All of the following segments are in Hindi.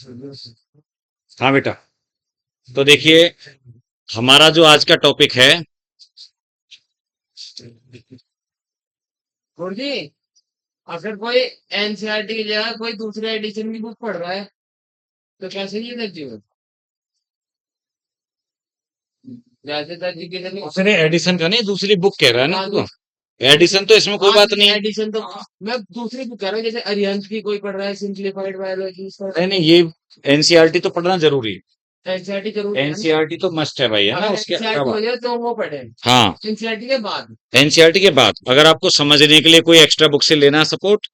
हाँ बेटा, तो देखिए हमारा जो आज का टॉपिक है। गुरुजी, अगर कोई एनसीईआरटी की जगह कोई दूसरे एडिशन की बुक पढ़ रहा है तो कैसे ये दर्जी हो? जैसे दर्जी की जगह। दूसरे एडिशन का नहीं, दूसरी बुक कह रहा है ना हाँ तू। एडिशन तो इसमें कोई हाँ बात नहीं है। एडिशन तो मैं दूसरी बुक कह रहा हूँ, जैसे अरिहंत की कोई पढ़ रहा है सिंप्लीफाइड बायोलॉजी नहीं नहीं, ये एनसीईआरटी तो पढ़ना जरूरी है। एनसीईआरटी जरूरी है ना। एनसीईआरटी तो मस्ट है भाई, है ना, अगर उसके एनसीईआरटी अलावा। हो जाए तो वो पढ़े। हाँ, एनसीईआरटी के बाद। एनसीईआरटी के बाद अगर आपको समझने के लिए कोई एक्स्ट्रा बुक से लेना है सपोर्ट,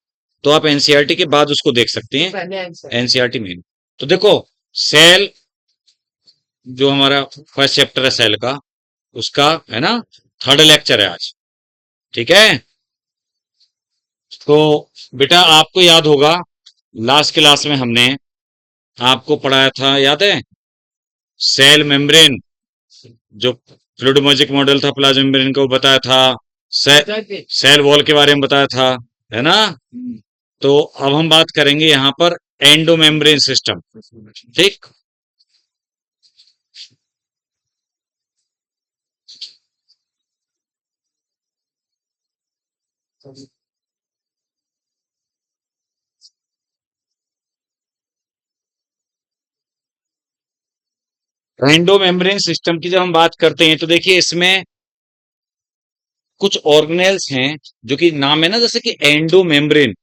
तो आप एनसीईआरटी के बाद उसको देख सकते तो हैं। पहले एनसीईआरटी। एनसीईआरटी में तो देखो, सेल जो हमारा फर्स्ट चैप्टर है सेल का, उसका है ना, थर्ड लेक्चर है आज। ठीक है, तो बेटा आपको याद होगा लास्ट क्लास में हमने आपको पढ़ाया था, याद है, सेल मेम्ब्रेन, जो फ्लूइडोमैजिक मॉडल था प्लाज्मा मेम्ब्रेन का, वो बताया था। से, सेल वॉल के बारे में बताया था, है ना। तो अब हम बात करेंगे यहाँ पर एंडो मेम्ब्रेन सिस्टम। ठीक, एंडो मेम्ब्रेन सिस्टम की जब हम बात करते हैं तो देखिए इसमें कुछ ऑर्गेनेल्स हैं जो कि नाम है ना, जैसे कि एंडो मेम्ब्रेन,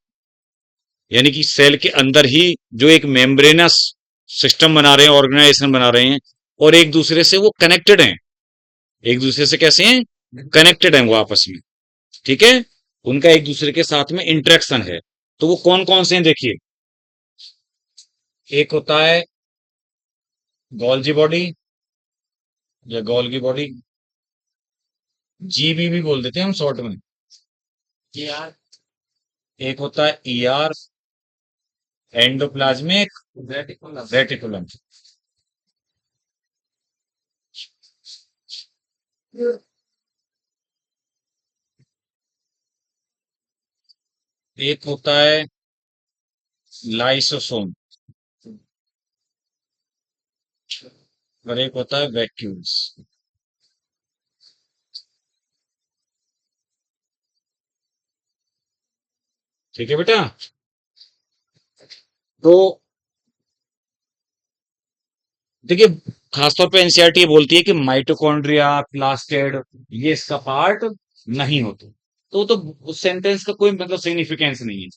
यानी कि सेल के अंदर ही जो एक मेम्ब्रेनस सिस्टम बना रहे हैं, ऑर्गेनाइजेशन बना रहे हैं, और एक दूसरे से वो कनेक्टेड हैं। एक दूसरे से कैसे हैं, कनेक्टेड हैं वो आपस में। ठीक है, उनका एक दूसरे के साथ में इंटरेक्शन है। तो वो कौन कौन से हैं देखिए, एक होता है गोल्जी बॉडी या गोल्गी बॉडी, जीबी भी बोल देते हैं हम शॉर्ट में। यार एक होता है ईआर, एंडोप्लाज्मिक रेटिकुलम। रेटिकुलम। एक होता है लाइसोसोम, और एक होता है वैक्यूल्स। ठीक है बेटा, तो देखिए खासतौर पे एनसीईआरटी ये बोलती है कि माइटोकॉन्ड्रिया प्लास्टिड ये इसका पार्ट नहीं होते। तो उस सेंटेंस का कोई मतलब सिग्निफिकेंस नहीं है।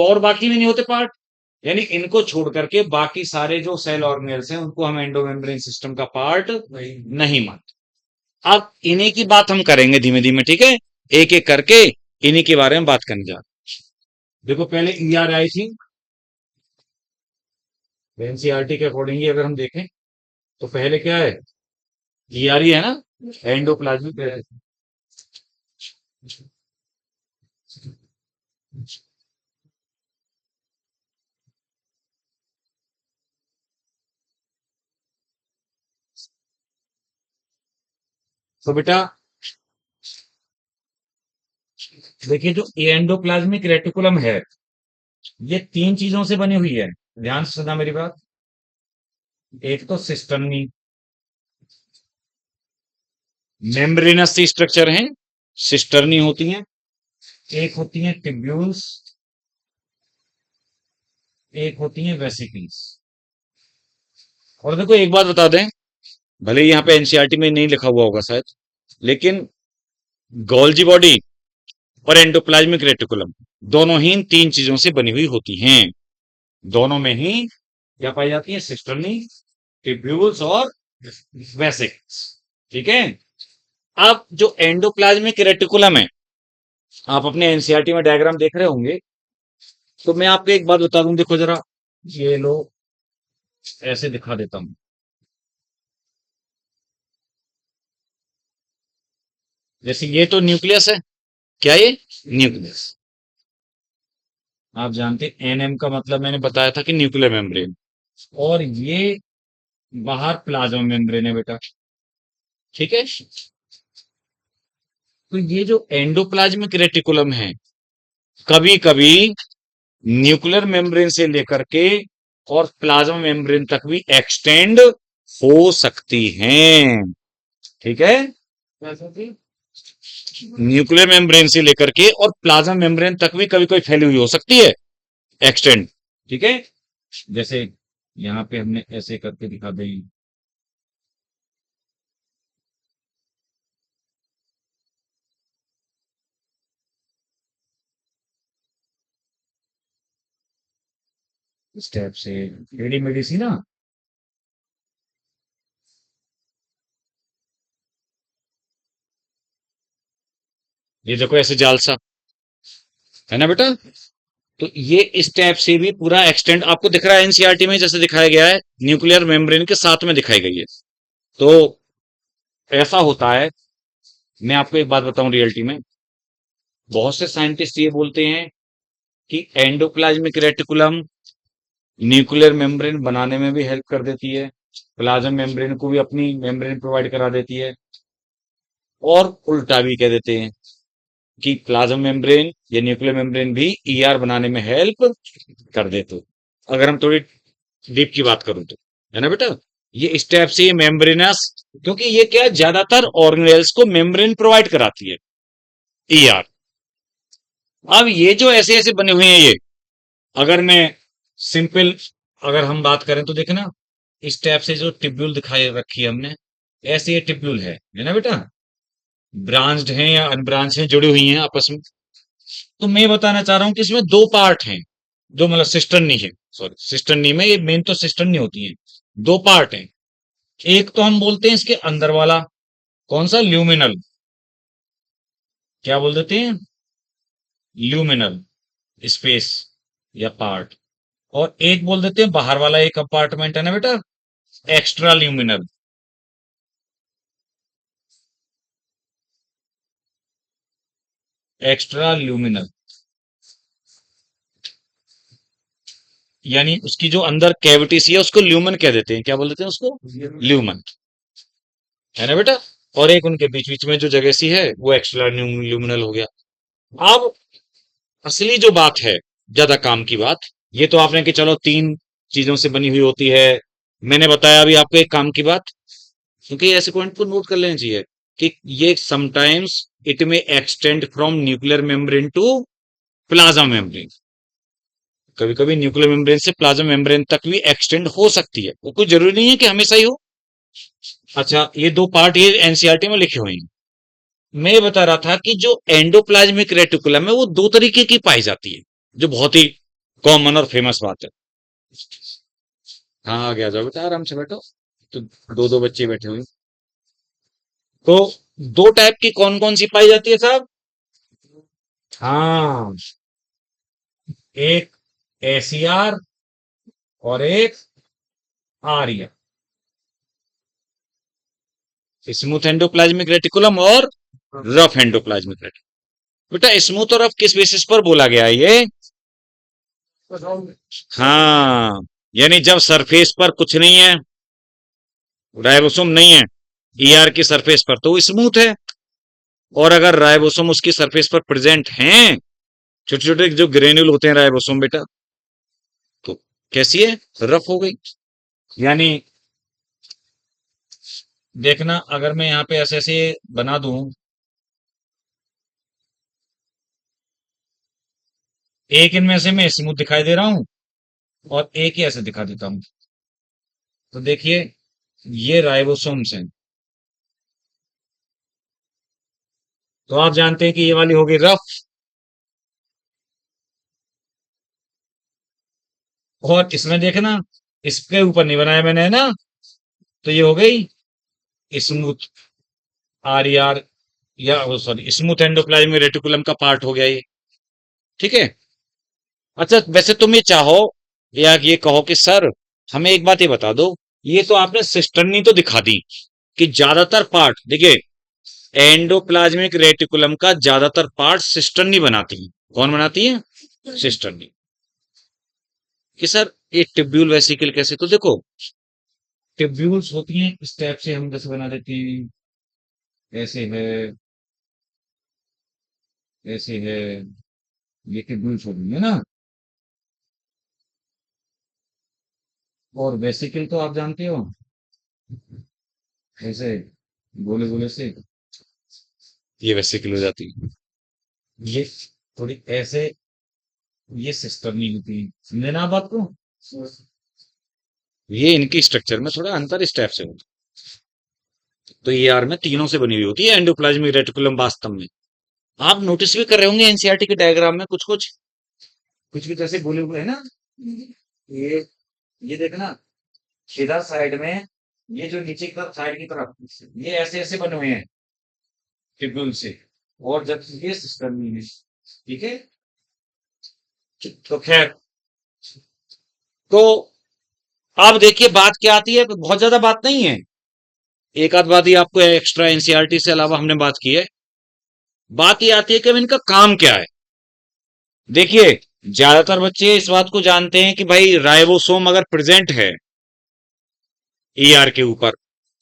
और बाकी भी नहीं होते पार्ट, यानी इनको छोड़ करके बाकी सारे जो सेल ऑर्गेनेल्स हैं उनको हम एंडोमेम्ब्रेन सिस्टम का पार्ट नहीं मानते। अब इन्हीं की बात हम करेंगे धीमे धीमे, ठीक है, एक एक करके इन्हीं के बारे में बात करने जा रहे हैं। देखो पहले ईआर आई थी, एनसीईआरटी के अकॉर्डिंग अगर हम देखें तो पहले क्या है, ईआर ही है ना, एंडोप्लाज्मिक। तो बेटा देखिए जो एंडोप्लाज्मिक रेटिकुलम है, ये तीन चीजों से बनी हुई है। ध्यान से सुना मेरी बात। एक तो सिस्टर्नी, मेम्ब्रेनस स्ट्रक्चर है, सिस्टर्नी होती हैं। एक होती हैं टिब्यूल्स, एक होती हैं वेसिकल्स। और देखो एक बात बता दें, भले ही यहाँ पे एनसीईआरटी में नहीं लिखा हुआ होगा शायद, लेकिन गोल्जी बॉडी और एंडोप्लाज्मिक रेटिकुलम दोनों ही इन तीन चीजों से बनी हुई होती हैं। दोनों में ही क्या पाई जाती है, सिस्टर्नी, टिब्यूल्स और वेसिकल्स। ठीक है, अब जो एंडोप्लाज्मिक रेटिकुलम है, आप अपने एनसीईआरटी में डायग्राम देख रहे होंगे, तो मैं आपको एक बात बता दूं, देखो जरा, ये लो, ऐसे दिखा देता हूं। जैसे ये तो न्यूक्लियस है, क्या ये, न्यूक्लियस। आप जानते हैं एनएम का मतलब मैंने बताया था कि न्यूक्लियर मेम्ब्रेन, और ये बाहर प्लाज्मा मेम्ब्रेन है बेटा। ठीक है, तो ये जो एंडोप्लाज्मिक रेटिकुलम है, कभी कभी न्यूक्लियर मेम्ब्रेन से लेकर के और प्लाज्मा मेम्ब्रेन तक भी एक्सटेंड हो सकती हैं। ठीक है, जैसे कि न्यूक्लियर मेम्ब्रेन से लेकर के और प्लाज्मा मेम्ब्रेन तक भी कभी कोई फैली हुई हो सकती है, एक्सटेंड। ठीक है, जैसे यहां पे हमने ऐसे करके दिखा दें। स्टेप से टेढ़ी मेढ़ी सी ना, ये देखो ऐसे जाल सा, है ना बेटा। तो ये इस टाइप से भी पूरा एक्सटेंड आपको दिख रहा है एनसीईआरटी में, जैसे दिखाया गया है न्यूक्लियर मेम्ब्रेन के साथ में दिखाई गई है। तो ऐसा होता है। मैं आपको एक बात बताऊं, रियलिटी में बहुत से साइंटिस्ट ये बोलते हैं कि एंडोप्लाज्मिक रेटिकुलम न्यूक्लियर मेम्ब्रेन बनाने में भी हेल्प कर देती है, प्लाज्मा मेम्ब्रेन को भी अपनी मेम्ब्रेन प्रोवाइड करा देती है। और उल्टा भी कह देते हैं कि प्लाज्मा मेम्ब्रेन या न्यूक्लियर मेम्ब्रेन भी ईआर बनाने में हेल्प कर देते। अगर हम थोड़ी डीप की बात करूं तो, है ना बेटा। ये इस टाइप से ये मेम्ब्रेनस, क्योंकि ये क्या है, ज्यादातर ऑर्गेनेल्स को मेम्ब्रेन प्रोवाइड कराती है, ईआर। अब ये जो ऐसे ऐसे बने हुए हैं ये, अगर मैं सिंपल, अगर हम बात करें तो देखना, इस टाइप से जो टिब्यूल दिखाई रखी है हमने, ऐसे ये टिब्यूल है ना बेटा, ब्रांच्ड हैं या अनब्रांच हैं, जुड़ी हुई हैं आपस में। तो मैं बताना चाह रहा हूं कि इसमें दो पार्ट हैं, जो मतलब सिस्टर्नी है, सॉरी सिस्टर्नी में, ये मेन तो सिस्टर्नी होती है। दो पार्ट हैं, एक तो हम बोलते हैं इसके अंदर वाला, कौन सा, ल्यूमिनल, क्या बोल देते हैं, ल्यूमिनल स्पेस या पार्ट। और एक बोल देते हैं बाहर वाला, एक कंपार्टमेंट है ना बेटा, एक्स्ट्रा ल्यूमिनल। एक्स्ट्रा ल्यूमिनल यानी उसकी जो अंदर कैविटी सी है उसको ल्यूमन कह देते हैं, क्या बोल देते हैं उसको, ल्यूमन, है ना बेटा। और एक उनके बीच बीच में जो जगह सी है वो एक्स्ट्रा ल्यूमिनल हो गया। अब असली जो बात है, ज्यादा काम की बात, ये तो आपने कि चलो तीन चीजों से बनी हुई होती है, मैंने बताया अभी आपको एक काम की बात, क्योंकि ऐसे पॉइंट को नोट कर लेना चाहिए कि ये समटाइम्स इट में extend from nuclear membrane to plasma membrane. कभी कभी न्यूक्लियर मेम्ब्रेन से प्लाज्मा मेम्ब्रेन तक भी एक्सटेंड हो सकती है, वो कोई जरूरी नहीं है कि हमेशा ही हो। अच्छा, ये दो पार्ट ये एनसीईआरटी में लिखे हुए हैं। मैं बता रहा था कि जो एंडोप्लाज्मिक रेटिकुलम है वो दो तरीके की पाई जाती है, जो बहुत ही कॉमन और फेमस बात है। हाँ आगे आ जाओ बेटा, आराम से बैठो। तो दो दो बच्चे बैठे हुए हैं। तो दो टाइप की कौन कौन सी पाई जाती है साहब। हाँ, एक एसीआर और एक आरईआर, स्मूथ एंडोप्लाज्मिक रेटिकुलम और रफ एंडोप्लाज्मिक रेटिकुलम। बेटा स्मूथ और रफ किस बेसिस पर बोला गया है ये। हाँ, यानी जब सरफेस पर कुछ नहीं है, राइबोसोम नहीं है ईआर की सरफेस पर, तो वो स्मूथ है। और अगर राइबोसोम उसकी सरफेस पर प्रेजेंट हैं, छोटे छोटे जो ग्रेन्यूल होते हैं राइबोसोम बेटा, तो कैसी है, रफ हो गई। यानी देखना, अगर मैं यहाँ पे ऐसे ऐसे बना दूं, एक इनमें से मैं स्मूथ दिखाई दे रहा हूं और एक ही ऐसे दिखा देता हूं, तो देखिए ये राइबोसोम्स हैं। तो आप जानते हैं कि ये वाली होगी रफ, और इसमें देखना इसके ऊपर नहीं बनाया मैंने, है ना, तो ये हो गई स्मूथ, आर ई आर, या सॉरी स्मूथ एंडोप्लाज्मिक रेटिकुलम का पार्ट हो गया ये। ठीक है। अच्छा वैसे तुम ये चाहो या ये कहो कि सर हमें एक बात ये बता दो, ये तो आपने सिस्टर्नी तो दिखा दी कि ज्यादातर पार्ट, देखिए एंडोप्लाज्मिक रेटिकुलम का ज्यादातर पार्ट सिस्टर्नी बनाती है। कौन बनाती है, सिस्टर्नी। कि सर ये ट्यूब्यूल वेसिकल कैसे, तो देखो ट्यूब्यूल्स होती हैं इस टाइप से, हम कैसे बना देते हैं, ऐसे है, ऐसे है, ये, ट्यूब्यूल्स होती है ना। और वेसिकल तो आप जानते हो, ऐसे गोले गोले से ये वेसिकल हो जाती है। ये थोड़ी ऐसे ये सिस्टर नहीं होती, समझे ना आप बात को। ये इनकी स्ट्रक्चर में थोड़ा अंतर इस टाइप से होता है। तो ये आर में तीनों से बनी हुई होती है एंडोप्लाज्मिक रेटिकुलम वास्तव में। आप नोटिस भी कर रहे होंगे एनसीईआरटी के डायग्राम में कुछ कुछ कुछ कुछ ऐसे गोले हुए है ना। ये ये देखना, इधर साइड में ये जो नीचे की तरफ साइड की तरफ ये ऐसे ऐसे बने हुए हैं ट्रिब्यूल से, और जब ये सिस्टम नहीं है, ठीक है। तो खैर, तो आप देखिए बात क्या आती है, बहुत ज्यादा बात नहीं है, एक आध बात ही आपको एक्स्ट्रा एनसीईआरटी से अलावा हमने बात की है। बात ये आती है कि अब इनका काम क्या है। देखिए, ज्यादातर बच्चे इस बात को जानते हैं कि भाई राइबोसोम अगर प्रेजेंट है ईआर के ऊपर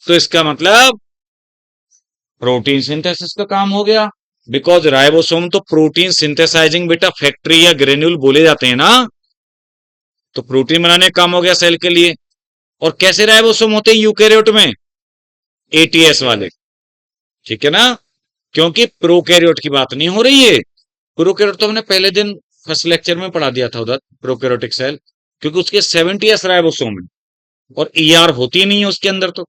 तो इसका मतलब प्रोटीन सिंथेसिस का काम हो गया। बिकॉज राइबोसोम तो प्रोटीन सिंथेसाइजिंग बेटा फैक्ट्री या ग्रेन्यूल बोले जाते हैं ना, तो प्रोटीन बनाने का काम हो गया सेल के लिए। और कैसे राइबोसोम होते हैं यूकेरियोट में, एटीएस वाले, ठीक है ना। क्योंकि प्रोकैरियोट की बात नहीं हो रही है। प्रोकैरियोट तो हमने पहले दिन फर्स्ट लेक्चर में पढ़ा दिया था उधर, प्रोकैरियोटिक सेल, क्योंकि उसके 70s राइबोसोम है और ईआर होती ही नहीं है उसके अंदर। तो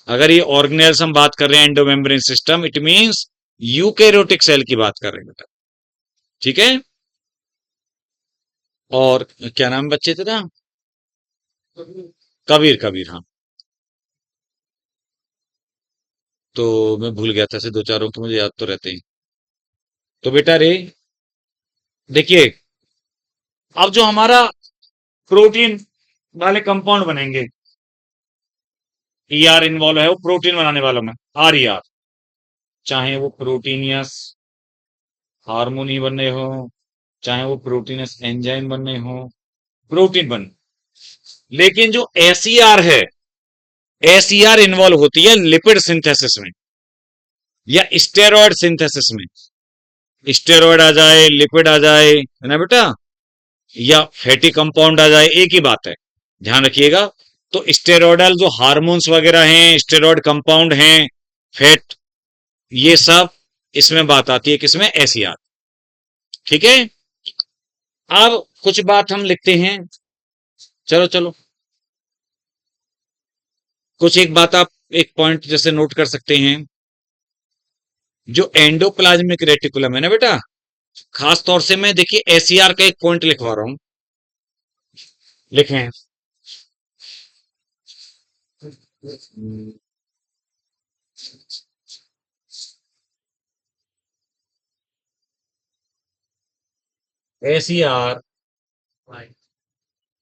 अगर ये ऑर्गेनेल्स हम बात कर रहे हैं endomembrane system, it means eukaryotic cell की बात कर रहे हैं बेटा, ठीक है। और क्या नाम बच्चे थे ना, कबीर, कबीर, हाँ। तो मैं भूल गया था, ऐसे दो चारों तो मुझे याद तो रहते हैं। तो बेटा रे, देखिए, अब जो हमारा प्रोटीन वाले कंपाउंड बनेंगे, ईआर इन्वॉल्व है वो प्रोटीन बनाने वालों में, आर ई आर, चाहे वो प्रोटीनियस हार्मोनी बनने हो, चाहे वो प्रोटीनस एंजाइम बनने हो, प्रोटीन बन। लेकिन जो एसईआर है, एसईआर इन्वॉल्व होती है लिपिड सिंथेसिस में या स्टेरॉयड सिंथेसिस में। स्टेरॉयड आ जाए, लिपिड आ जाए, है ना बेटा, या फैटी कंपाउंड आ जाए, एक ही बात है, ध्यान रखिएगा। तो स्टेरॉयडल जो हार्मोन्स वगैरह हैं, स्टेरॉयड कंपाउंड हैं, फैट, ये सब इसमें बात आती है, किसमें, एसईआर, ठीक है। अब कुछ बात हम लिखते हैं, चलो चलो, कुछ एक बात आप एक पॉइंट जैसे नोट कर सकते हैं, जो एंडोप्लाज्मिक रेटिकुलम है ना बेटा, खास तौर से मैं देखिए एसईआर का एक पॉइंट लिखवा रहा हूं, लिखें। SER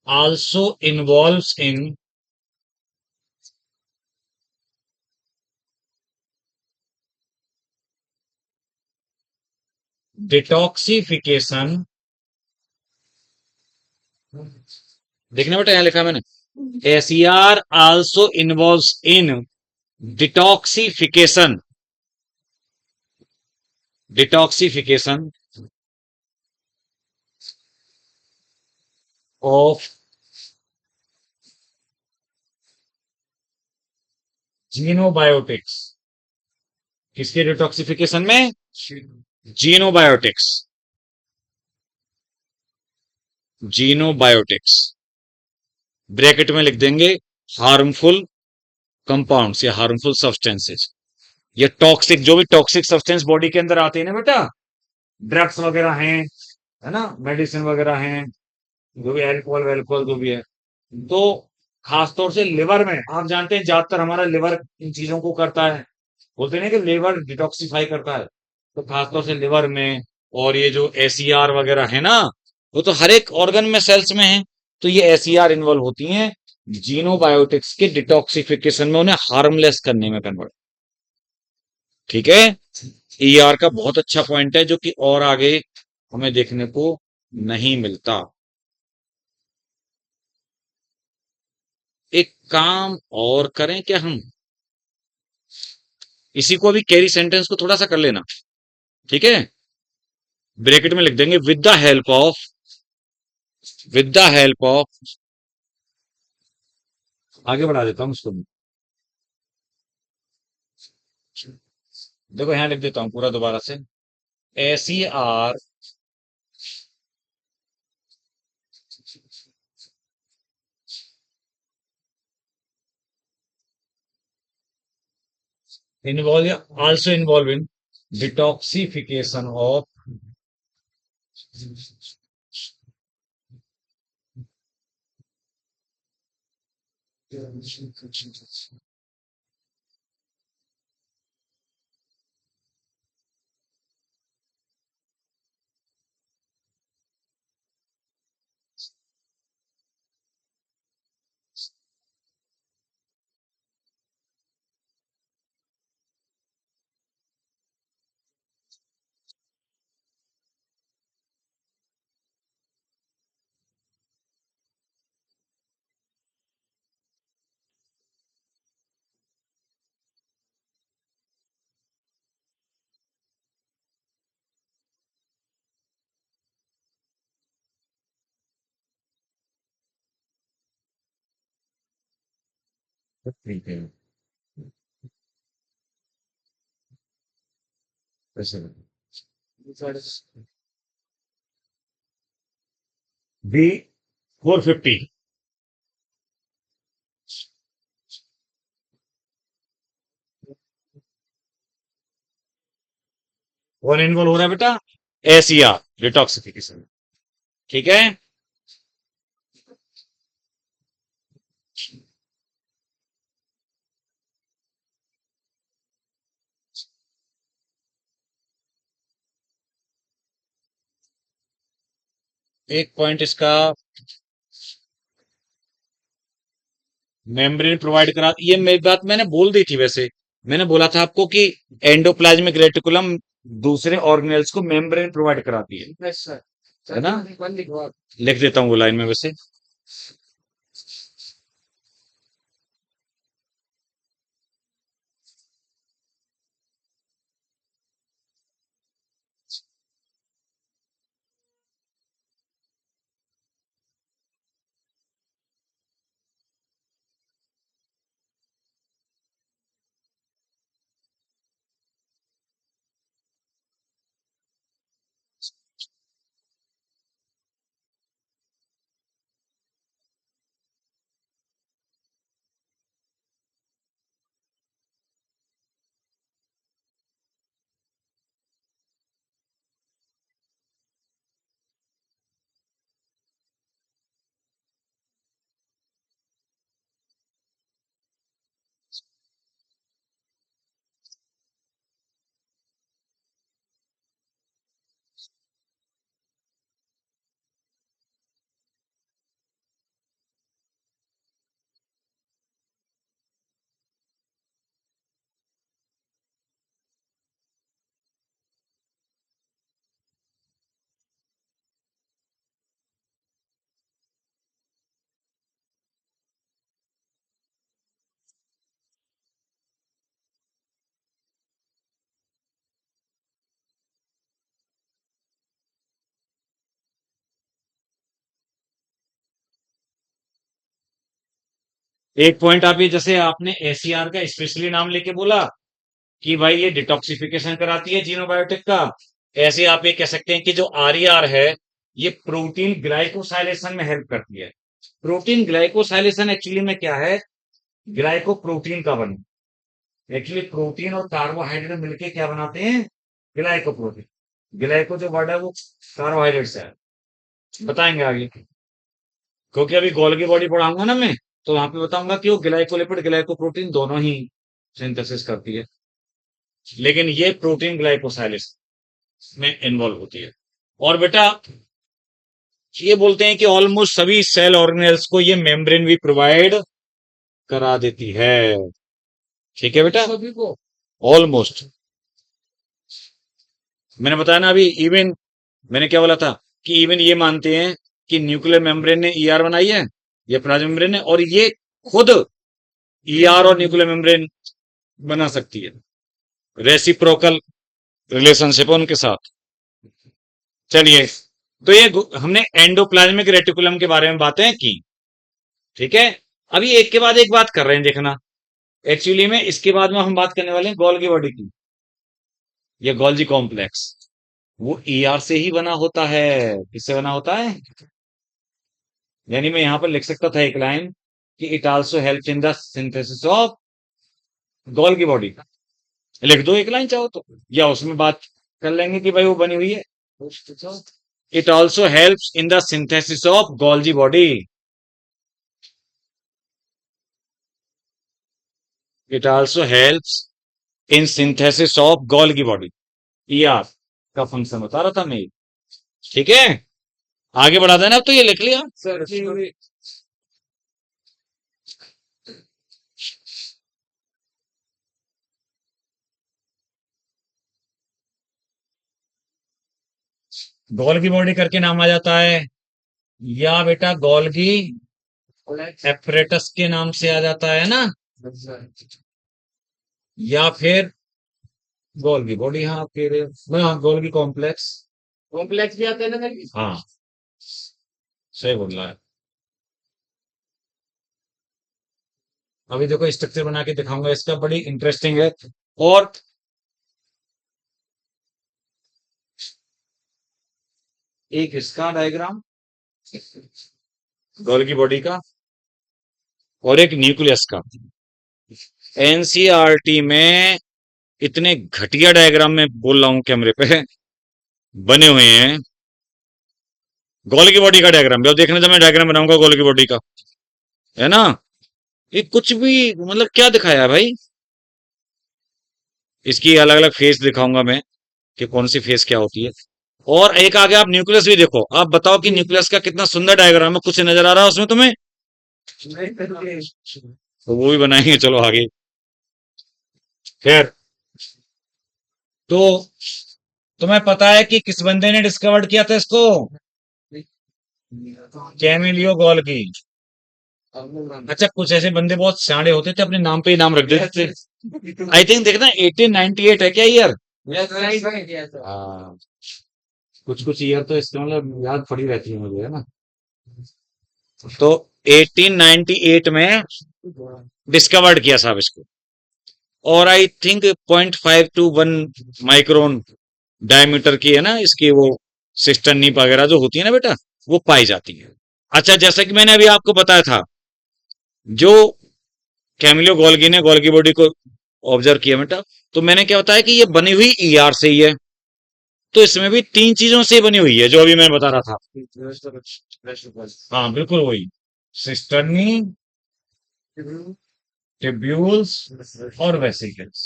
also involves in detoxification। देखना बेटा, यहां लिखा है मैंने, SER also involves in detoxification, detoxification of xenobiotics. किसके डिटॉक्सिफिकेशन में, जीनोबायोटिक्स, जीनोबायोटिक्स, ब्रैकेट में लिख देंगे हार्मफुल कंपाउंड्स या हार्मफुल सब्सटेंसेस, या टॉक्सिक, जो भी टॉक्सिक सब्सटेंस बॉडी के अंदर आते हैं ना बेटा, ड्रग्स वगैरह हैं, है ना, मेडिसिन वगैरह हैं, जो भी एल्कोहल वेल्कोहल जो भी है। तो खासतौर से लिवर में, आप जानते हैं ज्यादातर हमारा लिवर इन चीजों को करता है, बोलते हैं ना कि लिवर डिटॉक्सिफाई करता है, तो खासतौर से लिवर में। और ये जो एसईआर वगैरह है ना, वो तो हर एक ऑर्गन में, सेल्स में है, तो ये एसईआर इन्वॉल्व होती हैं जीनोबायोटिक्स के डिटॉक्सिफिकेशन में, उन्हें हार्मलेस करने में कन्वर्ट, ठीक है। ईआर का बहुत अच्छा पॉइंट है जो कि और आगे हमें देखने को नहीं मिलता। एक काम और करें क्या हम, इसी को अभी कैरी सेंटेंस को थोड़ा सा कर लेना, ठीक है। ब्रैकेट में लिख देंगे विद द हेल्प ऑफ आगे बढ़ा देता हूँ उसको भी। देखो यहाँ लिख देता हूँ पूरा दोबारा से। SER also involve in detoxification of ठीक है वैसे B450 कौन इन्वॉल्व हो रहा है बेटा? SER detoxification. ठीक है। एक पॉइंट इसका मेम्ब्रेन प्रोवाइड करा, ये मेरी बात मैंने बोल दी थी वैसे। मैंने बोला था आपको कि एंडोप्लाज्मिक रेटिकुलम दूसरे ऑर्गेनेल्स को मेम्ब्रेन प्रोवाइड कराती है। Yes sir. है ना? वन लिखो आप। लिख देता हूँ वो लाइन में वैसे। एक पॉइंट आप ये, जैसे आपने SER का स्पेशली नाम लेके बोला कि भाई ये डिटॉक्सिफिकेशन कराती है जीनोबायोटिक का, ऐसे आप ये कह सकते हैं कि जो RER है ये प्रोटीन ग्लाइकोसाइलेशन में हेल्प करती है। प्रोटीन ग्लाइकोसाइलेशन एक्चुअली में क्या है? ग्लाइकोप्रोटीन का बने। एक्चुअली प्रोटीन और कार्बोहाइड्रेट मिलके क्या बनाते हैं? ग्लाइकोप्रोटीन। ग्लाइको जो वर्ड है वो कार्बोहाइड्रेट से है। बताएंगे आगे, क्योंकि अभी गोल्गी बॉडी पढ़ाऊंगा ना मैं, तो वहां पे बताऊंगा कि वो ग्लाइकोलिपिड ग्लाइकोप्रोटीन दोनों ही सिंथेसिस करती है, लेकिन ये प्रोटीन ग्लाइकोसाइलेस में इन्वॉल्व होती है। और बेटा ये बोलते हैं कि ऑलमोस्ट सभी सेल ऑर्गेनेल्स को ये मेम्ब्रेन भी प्रोवाइड करा देती है। ठीक है बेटा? सभी को। ऑलमोस्ट मैंने बताया ना अभी, इवन मैंने क्या बोला था कि इवन ये मानते हैं कि न्यूक्लियर मेम्ब्रेन ने ER बनाई है, ये प्लाज्मा मेम्ब्रेन ने, और ये खुद ER और न्यूक्लियर मेम्ब्रेन बना सकती है। रेसिप्रोकल रिलेशनशिप है उनके साथ। चलिए, तो ये हमने एंडोप्लाज्मिक रेटिकुलम के बारे में बातें की। ठीक है। अभी एक के बाद एक बात कर रहे हैं, देखना। एक्चुअली में इसके बाद में हम बात करने वाले हैं गोल्गी बॉडी की, या गोल्जी कॉम्प्लेक्स। वो ईआर से ही बना होता है। किससे बना होता है? यानी मैं यहां पर लिख सकता था एक लाइन कि it also help in the synthesis of Golgi body. लिख दो एक लाइन चाहो तो, या उसमें बात कर लेंगे कि भाई वो बनी हुई है। It also helps in the synthesis of Golgi body. It also helps in synthesis of Golgi body. ER का फंक्शन बता रहा था मैं ये। ठीक है, आगे बढ़ा देना। अब तो ये लिख लिया। सर गोल्गी बॉडी करके नाम आ जाता है, या बेटा गोल्गी एपरेटस के नाम से आ जाता है ना, या फिर गोल्गी बॉडी। हाँ फिर, हाँ गोल्गी कॉम्प्लेक्स। कॉम्प्लेक्स भी आता है ना सर? हाँ, सही बोल रहा है। अभी देखो स्ट्रक्चर बना के दिखाऊंगा इसका, बड़ी इंटरेस्टिंग है। और एक इसका डायग्राम गोल्गी बॉडी का, और एक न्यूक्लियस का। एनसीईआरटी में इतने घटिया डायग्राम में बोल रहा हूं कैमरे पे बने हुए हैं। गोल्गी बॉडी का डायग्राम, जब देखने तो मैं डायग्राम बनाऊंगा गोल्गी बॉडी का, है ना। ये कुछ भी मतलब क्या दिखाया है भाई। इसकी अलग अलग फेस दिखाऊंगा मैं कि कौन सी फेस क्या होती है। और एक आगे आप न्यूक्लियस भी देखो, आप बताओ कि न्यूक्लियस का कितना सुंदर डायग्राम है। कुछ नजर आ रहा है उसमें तुम्हें? नहीं सर, तो वो भी बनाएंगे, चलो आगे। खैर, तो तुम्हें पता है कि किस बंदे ने डिस्कवर्ड किया था इसको? Camillo Golgi. अच्छा, कुछ ऐसे बंदे बहुत शाणे होते थे, अपने नाम पे ही नाम रख देते थे। आई थिंक देखना 1898 है क्या ईयर? हाँ, कुछ कुछ ईयर तो इसके मतलब याद पड़ी रहती है मुझे, है ना। तो 1898 में डिस्कवर्ड किया साहब इसको। और I think 0.5 to 1 micron diameter की है ना इसकी, वो सिस्टर्न नीप वगैरह जो होती है ना बेटा, वो पाई जाती है। अच्छा, जैसा कि मैंने अभी आपको बताया था, जो कैमिलो गोल्गी ने गोल्गी बॉडी को ऑब्जर्व किया बेटा, तो मैंने क्या बताया कि ये बनी हुई ईआर से ही है। तो इसमें भी तीन चीजों से बनी हुई है जो अभी मैं बता रहा था। हाँ बिल्कुल वही, सिस्टर्नी, टिब्यूल्स और वेसिकल्स।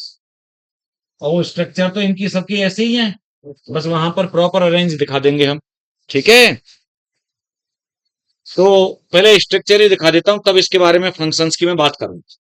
और वो स्ट्रक्चर तो इनकी सबकी ऐसे ही है, बस वहां पर प्रॉपर अरेंज दिखा देंगे हम। ठीक है, तो पहले स्ट्रक्चर ही दिखा देता हूं, तब इसके बारे में फंक्शंस की मैं बात करूंगा।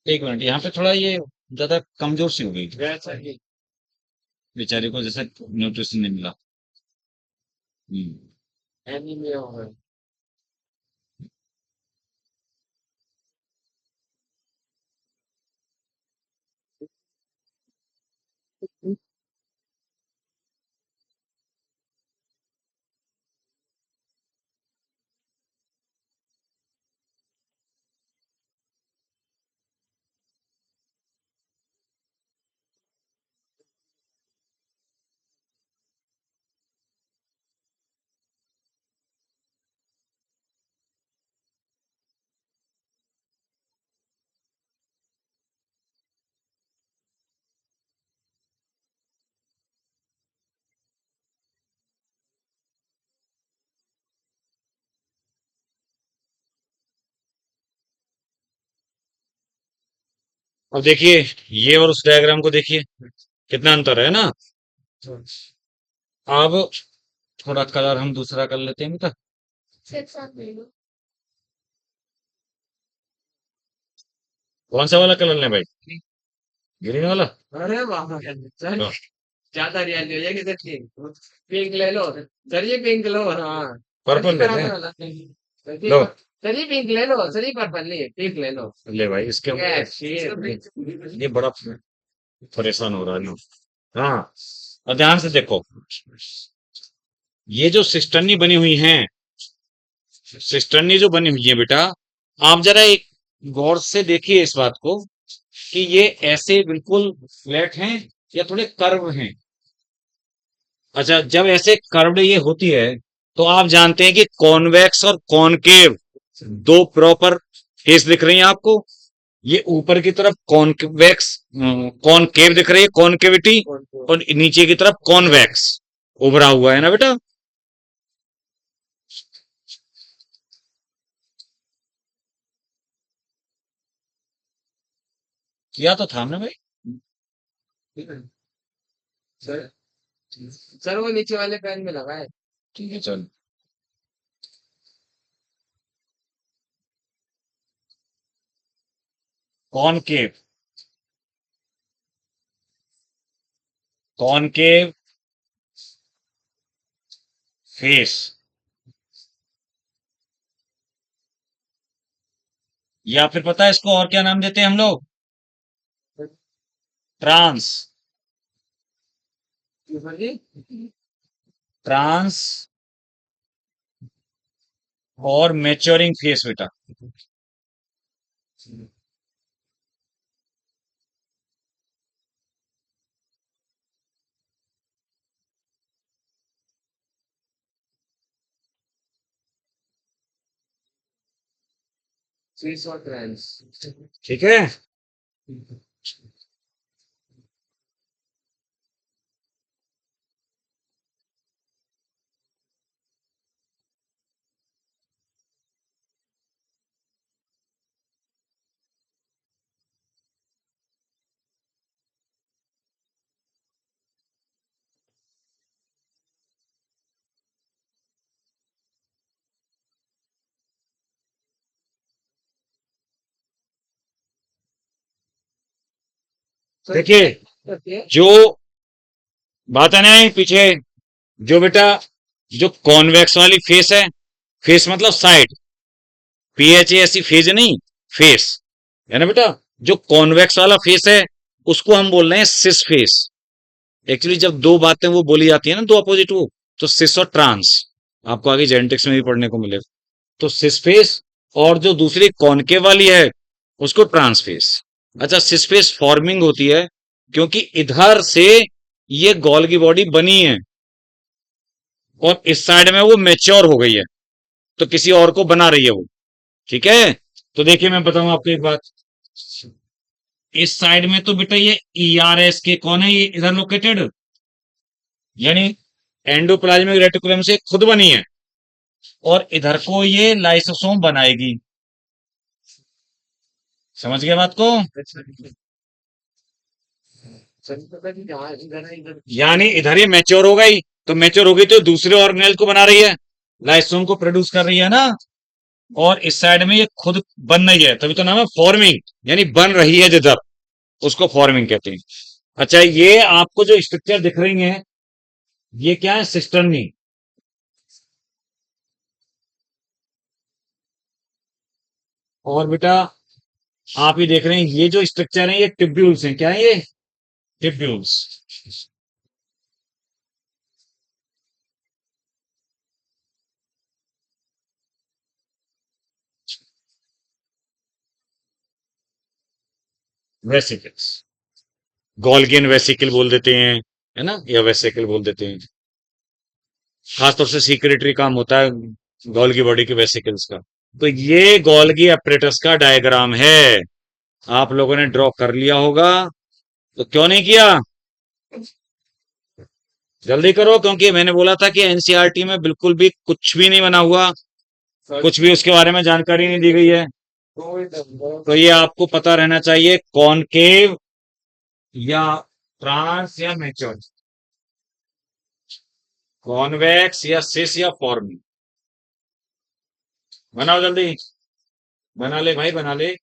एक मिनट, यहाँ पे थोड़ा ये ज्यादा कमजोर सी हो गई, बेचारे को जैसे न्यूट्रिशन नहीं मिला। हम्म। एनीमिया होगा। अब देखिए, ये और उस डायग्राम को देखिए, कितना अंतर है ना। अब थोड़ा कलर हम दूसरा कर लेते हैं बेटा। कौन सा वाला कलर लें भाई? ग्रीन वाला? अरे वाह सर, हाँ, ज्यादा रियलिटी हो जाएगी सर की। पिंक ले लो सर, ये पिंक लो। हाँ सर, ये पर्पल लेते बराबर हैं। वाला सर, लो, सर ये पिंक ले लो सर, ये पर्पल नहीं पिंक ले लो। ले भाई, इसके यस ये बड़ा परेशान हो रहा है ना। हाँ, और ध्यान से देखो, ये जो सिस्टर्नी बनी हुई हैं, सिस्टर्नी जो बनी हुई है बेटा, आप जरा एक गौर से देखिए इस बात को, कि ये ऐसे बिल्कुल फ्लैट हैं या थोड़े कर्व हैं। अच्छा, जब ऐसे कर्व्ड ये होती है, तो आप जानते हैं कि कॉन्वेक्स और कॉनकेव दो प्रॉपर फेस दिख रही हैं आपको। ये ऊपर की तरफ कॉन्वेक्स, कॉनकेव दिख रही है, कॉनकेविटी, और नीचे की तरफ कॉन्वेक्स उभरा हुआ है ना बेटा। किया तो था हमने भाई। सर, सर वो नीचे वाले पैन में लगा है। ठीक है, चल। कॉनकेव, कॉनकेव फेस, या फिर पता है इसको और क्या नाम देते हैं हम लोग? ट्रांस, सर जी, ट्रांस और मैच्योरिंग फेस बेटा। स्विस और ट्रांस। ठीक है। सर देखिए, देखिए, जो बात है ना पीछे, जो बेटा, जो कॉन्वेक्स वाली फेस है, फेस मतलब साइड, पीएच ऐसी फेज नहीं, फेस है ना बेटा। जो कॉन्वेक्स वाला फेस है, उसको हम बोल रहे हैं सिस फेस। एक्चुअली जब दो बातें वो बोली जाती है ना, दो अपोजिट, वो तो सिस और ट्रांस, आपको आगे जेनेटिक्स में भी पढ़ने को मिलेगा। तो सिस फेस, और जो दूसरी कॉनकेव वाली है, उसको ट्रांस फेस। अच्छा, सिस फेस फॉर्मिंग होती है क्योंकि इधर से ये गोल्गी बॉडी बनी है, और इस साइड में वो मेच्योर हो गई है, तो किसी और को बना रही है वो। ठीक है। तो देखिए, मैं बताऊं आपको एक बात, इस साइड में तो बेटा ये ERS के कौन है, ये इधर लोकेटेड, यानी एंडोप्लाज्मिक रेटिकुलम से खुद बनी है, और इधर को ये लाइसोसोम बनाएगी। समझ गए बात को? सर पता नहीं कहाँ इधर है इधर। यानी इधर ये मैच्योर हो गई, तो मैच्योर हो गई तो दूसरे ऑर्गेनेल को बना रही है, लाइसोसोम को प्रोड्यूस कर रही है ना। और इस साइड में ये खुद बन रही है, तभी तो नाम है फॉर्मिंग, यानी बन रही है जिधर, उसको फॉर्मिंग कहते हैं। अच्छा, ये आपको जो स्ट्रक्चर दिख रही है, ये क्या है? सिस्टर्नी। और बेटा, आप ये देख रहे हैं, ये जो स्ट्रक्चर है ये टिब्यूल्स हैं। क्या है ये? टिब्यूल्स। वेसिकल्स, गोल्गियन वेसिकल बोल देते हैं, है ना, या वेसिकल बोल देते हैं। खासतौर से सीक्रेटरी काम होता है गोल्गी बॉडी के वेसिकल्स का। तो ये गोल्गी एपरेटस का डायग्राम है, आप लोगों ने ड्रॉ कर लिया होगा, तो क्यों नहीं किया? जल्दी करो, क्योंकि मैंने बोला था कि एनसीईआरटी में बिल्कुल भी कुछ भी नहीं बना हुआ, सर कुछ भी उसके बारे में जानकारी नहीं दी गई है। कोई नंबर तो ये आपको पता रहना चाहिए, कॉनकेव या ट्रांस या मेच्योर, कॉन्वेक्स या सिस या फॉर्मी। बनाओ जल्दी, बना ले भाई बना ले।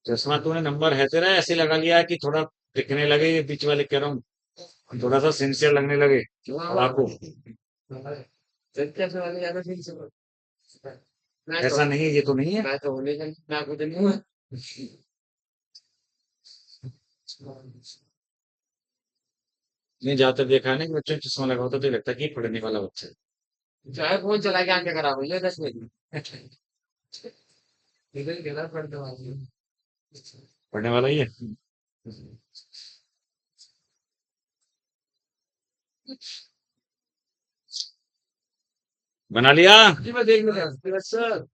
चश्मा तूने नंबर है तेरा ऐसे लगा लिया कि थोड़ा दिखने लगे, ये बीच वाले कह रहा हूँ, थोड़ा सा सिंसियर लगने लगे आपको। सत्या से वाले ज्यादा ठीक से मैं तो ऐसा नहीं है, ये तो नहीं है। मैं तो होने का मैं कुछ नहीं हूँ। नहीं ज्यादातर देखा है ना कि बच्चों को चश्मा लगा होता है तो ये लगता है कि ये पढ़ने वाला बच्चा है। चाहे फोन चला के आंखें खराब हो जाए 10 मिनट इधर गला पड़ते वाली पढ़ने वाला ही है। बना लिया। जी मैं देख लिया सर।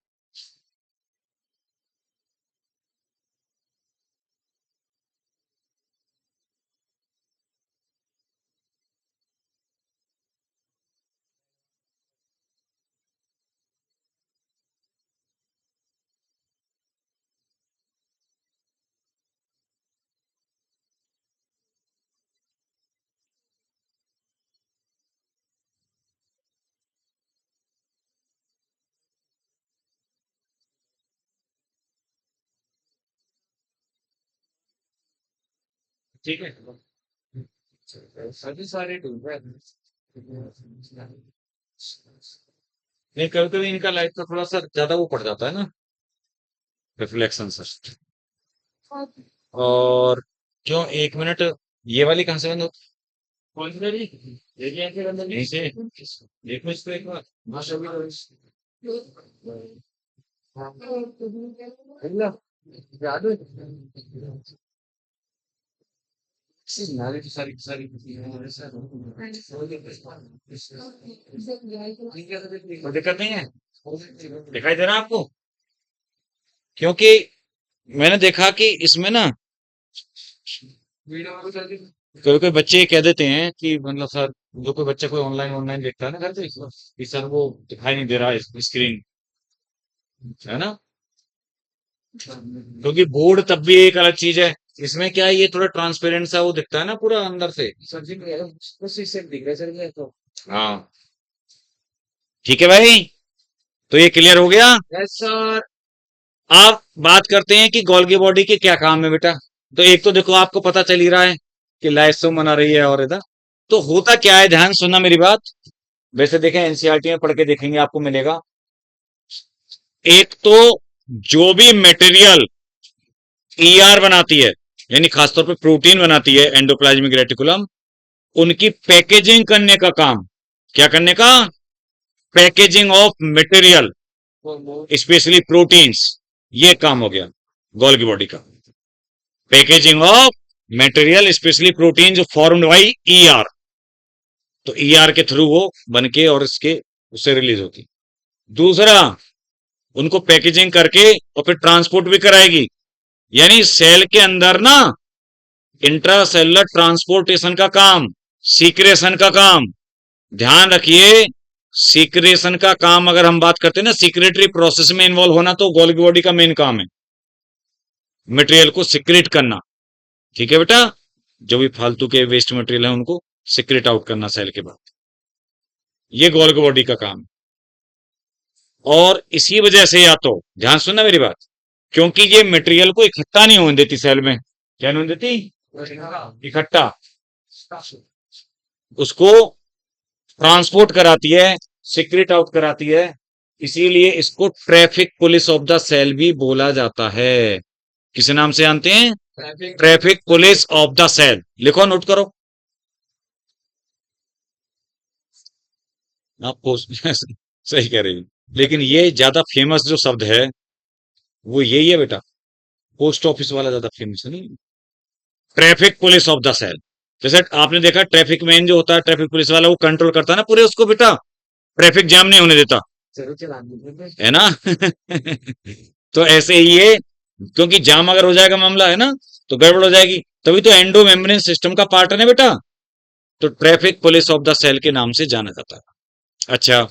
ठीक है। सभी सारे ढूंढ रहे नहीं कभी कभी इनका लाइट का थोड़ा सा ज्यादा वो पड़ जाता है ना, रिफ्लेक्शन से। और क्यों, एक मिनट, ये वाली कहाँ से बंद होती कौन सी लड़ी देखिए आंखें बंद है? यहीं से। नहीं देखो इसको एक बार। माशा अल्लाह याद है नारे की सारी सारी ऐसा कोई दिक्कत नहीं है, दिखाई दे रहा है आपको? क्योंकि मैंने देखा कि इसमें ना वीडियो में चलती कोई कोई बच्चे ये कह देते हैं कि मतलब सर, जो कोई बच्चा कोई ऑनलाइन ऑनलाइन देखता है ना घर पे, कि सर वो दिखाई नहीं दे रहा है स्क्रीन, है ना? क्योंकि बोर्ड तब भी एक अलग चीज है, इसमें क्या है, ये थोड़ा ट्रांसपेरेंट सा वो दिखता है ना पूरा अंदर से। सब्जी में बस इससे दिख रहा है सर तो हाँ ठीक है भाई, तो ये क्लियर हो गया। यस सर आप बात करते हैं कि गोल्गी बॉडी के क्या काम है बेटा। तो एक तो देखो आपको पता चल ही रहा है कि लाइसो मना रही है, और इधर तो होता क्या है, ध्यान सुनना मेरी बात। वैसे देखें एनसीईआरटी में पढ़ के देखेंगे आपको मिलेगा। एक तो जो भी मटेरियल ईआर बनाती है, यानी खासतौर पे प्रोटीन बनाती है एंडोप्लाज्मिक रेटिकुलम, उनकी पैकेजिंग करने का काम, क्या करने का, packaging of material specially proteins, ये काम हो गया गोल्गी बॉडी का। Packaging of material specially protein जो फॉर्म्ड बाई ईआर, तो ईआर के थ्रू वो बन के और इसके उससे रिलीज होती। दूसरा, उनको पैकेजिंग करके और फिर ट्रांसपोर्ट भी कराएगी, यानी सेल के अंदर ना इंट्रासेलुलर ट्रांसपोर्टेशन का काम, सीक्रेशन का काम। ध्यान रखिए, सीक्रेशन का काम अगर हम बात करते हैं ना, सीक्रेटरी प्रोसेस में इन्वॉल्व होना, तो गोल्गी बॉडी का मेन काम है मटेरियल को सीक्रेट करना। ठीक है बेटा, जो भी फालतू के वेस्ट मटेरियल है उनको सीक्रेट आउट करना सेल के बाद, ये गोल्गी बॉडी का काम है। और इसी वजह से, या तो ध्यान सुनना मेरी बात, क्योंकि ये मटेरियल को इकट्ठा नहीं होने देती सेल में, क्या नहीं होने देती, इकट्ठा, उसको ट्रांसपोर्ट कराती है, सीक्रेट आउट कराती है। इसीलिए इसको traffic police of the cell भी बोला जाता है। किस नाम से जानते हैं, traffic police of the cell. लिखो, नोट करो आप सही कह रही हो, लेकिन ये ज्यादा फेमस जो शब्द है वो यही है बेटा, पोस्ट ऑफिस वाला ज्यादा फेमस है नहीं। Traffic police of the cell, जैसे आपने देखा ट्रैफिक मैन जो होता है, ट्रैफिक पुलिस वाला, वो कंट्रोल करता है ना पूरे उसको बेटा, ट्रैफिक जाम नहीं होने देता, जरूर चला दीजिए है ना? तो ऐसे ही ये, क्योंकि जाम अगर हो जाएगा मामला है ना, तो गड़बड़ हो जाएगी। तभी तो एंडो मेम्ब्रेन सिस्टम का पार्ट है ना बेटा, तो traffic police of the cell के नाम से जाना जाता है। अच्छा,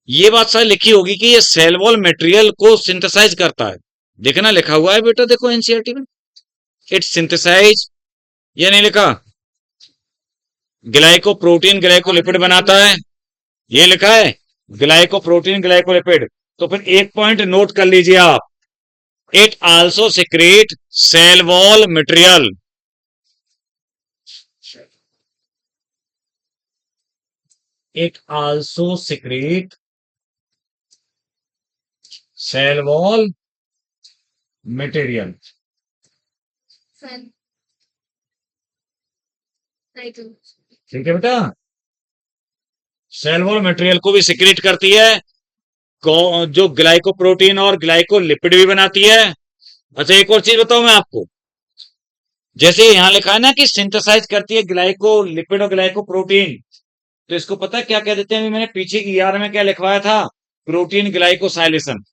ये बात शायद लिखी होगी कि ये सेल वॉल मटेरियल को सिंथेसाइज करता है। देखना लिखा हुआ है बेटा, देखो एनसीईआरटी में, इट सिंथेसाइज, ये नहीं लिखा। ग्लाइकोप्रोटीन ग्लाइकोलिपिड बनाता है, ये लिखा है ग्लाइकोप्रोटीन ग्लाइकोलिपिड। तो फिर एक पॉइंट नोट कर लीजिए आप, it also secrete cell wall material. It also secrete cell wall material. Fan. Title. ठीक है बेटा, सेल वॉल मटेरियल को भी सिक्रेट करती है, जो ग्लाइकोप्रोटीन और ग्लाइकोलिपिड भी बनाती है। अच्छा, एक और चीज बताऊं मैं आपको, जैसे यहां लिखा है ना कि सिंथेसाइज करती है ग्लाइकोलिपिड और ग्लाइकोप्रोटीन, तो इसको पता है क्या कह देते हैं? अभी मैंने पीछे ईआर में क्या लिखवाया था, प्रोटीन ग्लाइकोसाइलेशन।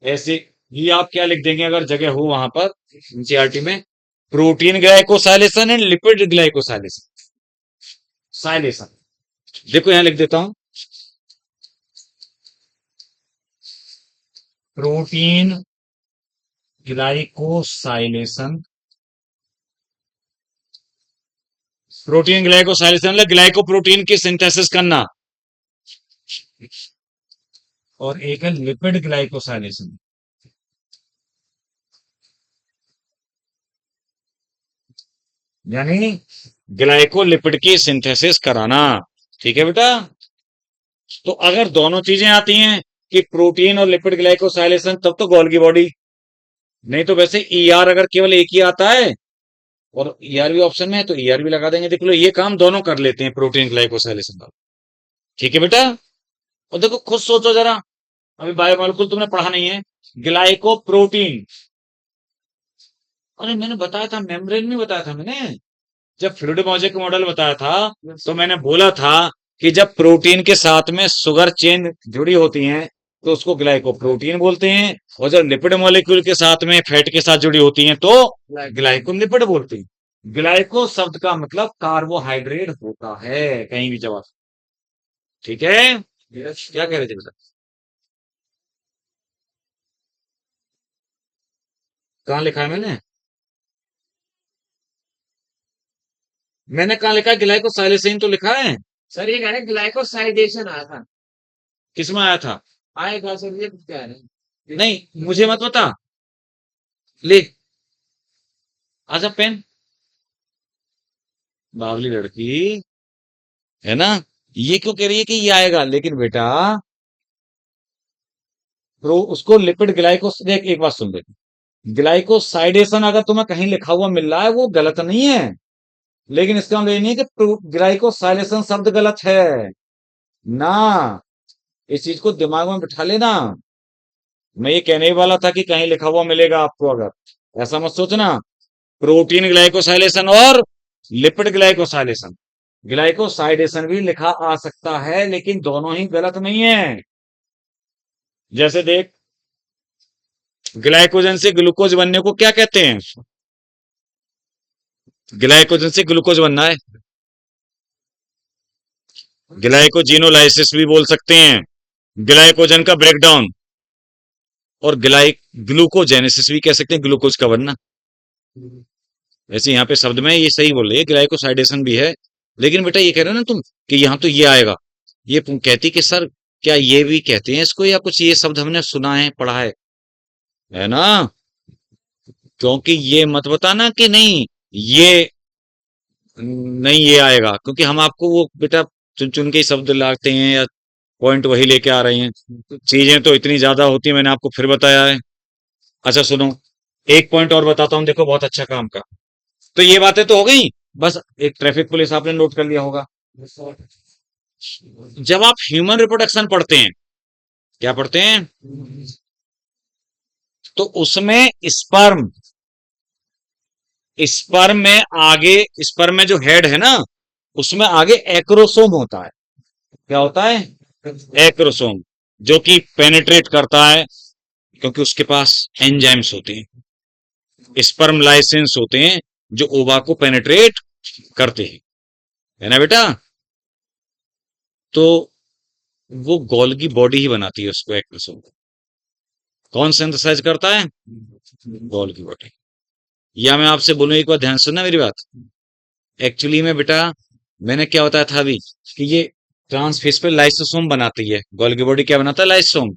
ऐसे ही आप क्या लिख देंगे अगर जगह हो वहां पर एनसीईआरटी में, protein glycosylation and lipid glycosylation, साइलेशन। देखो यहां लिख देता हूं, प्रोटीन ग्लाइकोसाइलेशन, प्रोटीन ग्लाइकोसाइलेशन मतलब ग्लाइकोप्रोटीन की सिंथेसिस करना, और एक है लिपिड ग्लाइकोसाइलेशन, यानी ग्लाइकोलिपिड की सिंथेसिस कराना। ठीक है बेटा, तो अगर दोनों चीजें आती हैं कि प्रोटीन और लिपिड ग्लाइकोसाइलेशन, तब तो गोल्गी बॉडी। नहीं तो वैसे ईआर अगर केवल एक ही आता है और ईआर भी ऑप्शन में है तो ईआर भी लगा देंगे। देख लो, ये काम दोनों कर लेते हैं प्रोटीन ग्लाइकोसाइलेशन का। ठीक है बेटा, और देखो खुद सोचो जरा, अभी बायोमोलिक्यूल तुमने पढ़ा नहीं है, ग्लाइकोप्रोटीन, अरे मैंने बताया था, मेम्ब्रेन में बताया था मैंने, जब फ्लूइड मॉलिक्यूलर मॉडल बताया था तो मैंने बोला था कि जब प्रोटीन के साथ में शुगर चेन जुड़ी होती हैं तो उसको ग्लाइकोप्रोटीन बोलते हैं, और जब लिपिड मॉलिक्यूल के साथ में फैट के साथ जुड़ी होती हैं तो ग्लाइकोलिपिड बोलते हैं। ग्लाइको शब्द का मतलब कार्बोहाइड्रेट होता है, कहीं भी जवाब। ठीक है, क्या कह रहे थे बेटा? कहाँ लिखा है मैंने? मैंने कहाँ लिखा है? ग्लाइकोसाइलेशन तो लिखा है। सर ये कह रहे ग्लाइकोसाइडेशन आया था, किसमें आया था? आएगा सर, ये कह रहे हैं। नहीं, मुझे मत बता, ले आजा पेन, बावली लड़की है ना, ये क्यों कह रही है कि ये आएगा? लेकिन बेटा तो उसको लिपिड ग्लाइको, देख एक बात सुन ले, ग्लाइकोसाइडेशन अगर तुम्हें कहीं लिखा हुआ मिल रहा है वो गलत नहीं है, लेकिन इसका मतलब ये नहीं है कि ग्लाइकोसाइलेशन शब्द गलत है ना। इस चीज को दिमाग में बिठा लेना। मैं ये कहने ही वाला था कि कहीं लिखा हुआ मिलेगा आपको, अगर ऐसा मत सोचना। प्रोटीन ग्लाइकोसाइलेशन और लिपिड ग्लाइकोसाइलेशन, ग्लाइकोसाइडेशन भी लिखा आ सकता है, लेकिन दोनों ही गलत नहीं है। जैसे देख, ग्लाइकोजन से ग्लूकोज बनने को क्या कहते हैं? ग्लाइकोजन से ग्लूकोज बनना है, ग्लाइकोजिनोलाइसिस भी बोल सकते हैं, ग्लाइकोजन का ब्रेकडाउन, और ग्लूकोजेनेसिस भी कह सकते हैं, ग्लूकोज का बनना। वैसे यहाँ पे शब्द में ये सही बोल रही है, ग्लाइकोसाइडेशन भी है, लेकिन बेटा ये कह रहे हो ना तुम कि यहाँ तो ये आएगा, ये तुम कहती कि सर क्या ये भी कहते हैं इसको, या कुछ ये शब्द हमने सुना है पढ़ा है ना? क्योंकि ये मत बताना कि नहीं ये नहीं ये आएगा, क्योंकि हम आपको वो बेटा चुन चुन के ही शब्द लाते हैं या पॉइंट वही लेके आ रहे हैं। चीजें तो इतनी ज्यादा होती है, मैंने आपको फिर बताया है। अच्छा सुनो, एक पॉइंट और बताता हूँ, देखो बहुत अच्छा काम का। तो ये बातें तो हो गई, बस एक ट्रैफिक पुलिस आपने नोट कर लिया होगा। जब आप ह्यूमन रिप्रोडक्शन पढ़ते हैं, क्या पढ़ते हैं? तो उसमें स्पर्म, स्पर्म में आगे, स्पर्म में जो हेड है ना, उसमें आगे एक्रोसोम होता है। क्या होता है? एक्रोसोम, जो कि पेनिट्रेट करता है क्योंकि उसके पास एंजाइम्स होते हैं, स्पर्म लाइसेंस होते हैं जो ओवा को पेनेट्रेट करते हैं, है ना बेटा। तो वो गोल्गी बॉडी ही बनाती है उसको, एक्रोसोम को। कौन सिंथेसाइज करता है? Golgi body. या मैं आपसे बोलूं, एक बार ध्यान सुनना मेरी बात। एक्चुअली में बेटा मैंने क्या बताया था अभी कि ये ट्रांसफेस पे लाइसोसोम बनाती है, गोल्गी बॉडी क्या बनाता है? लाइसोसोम।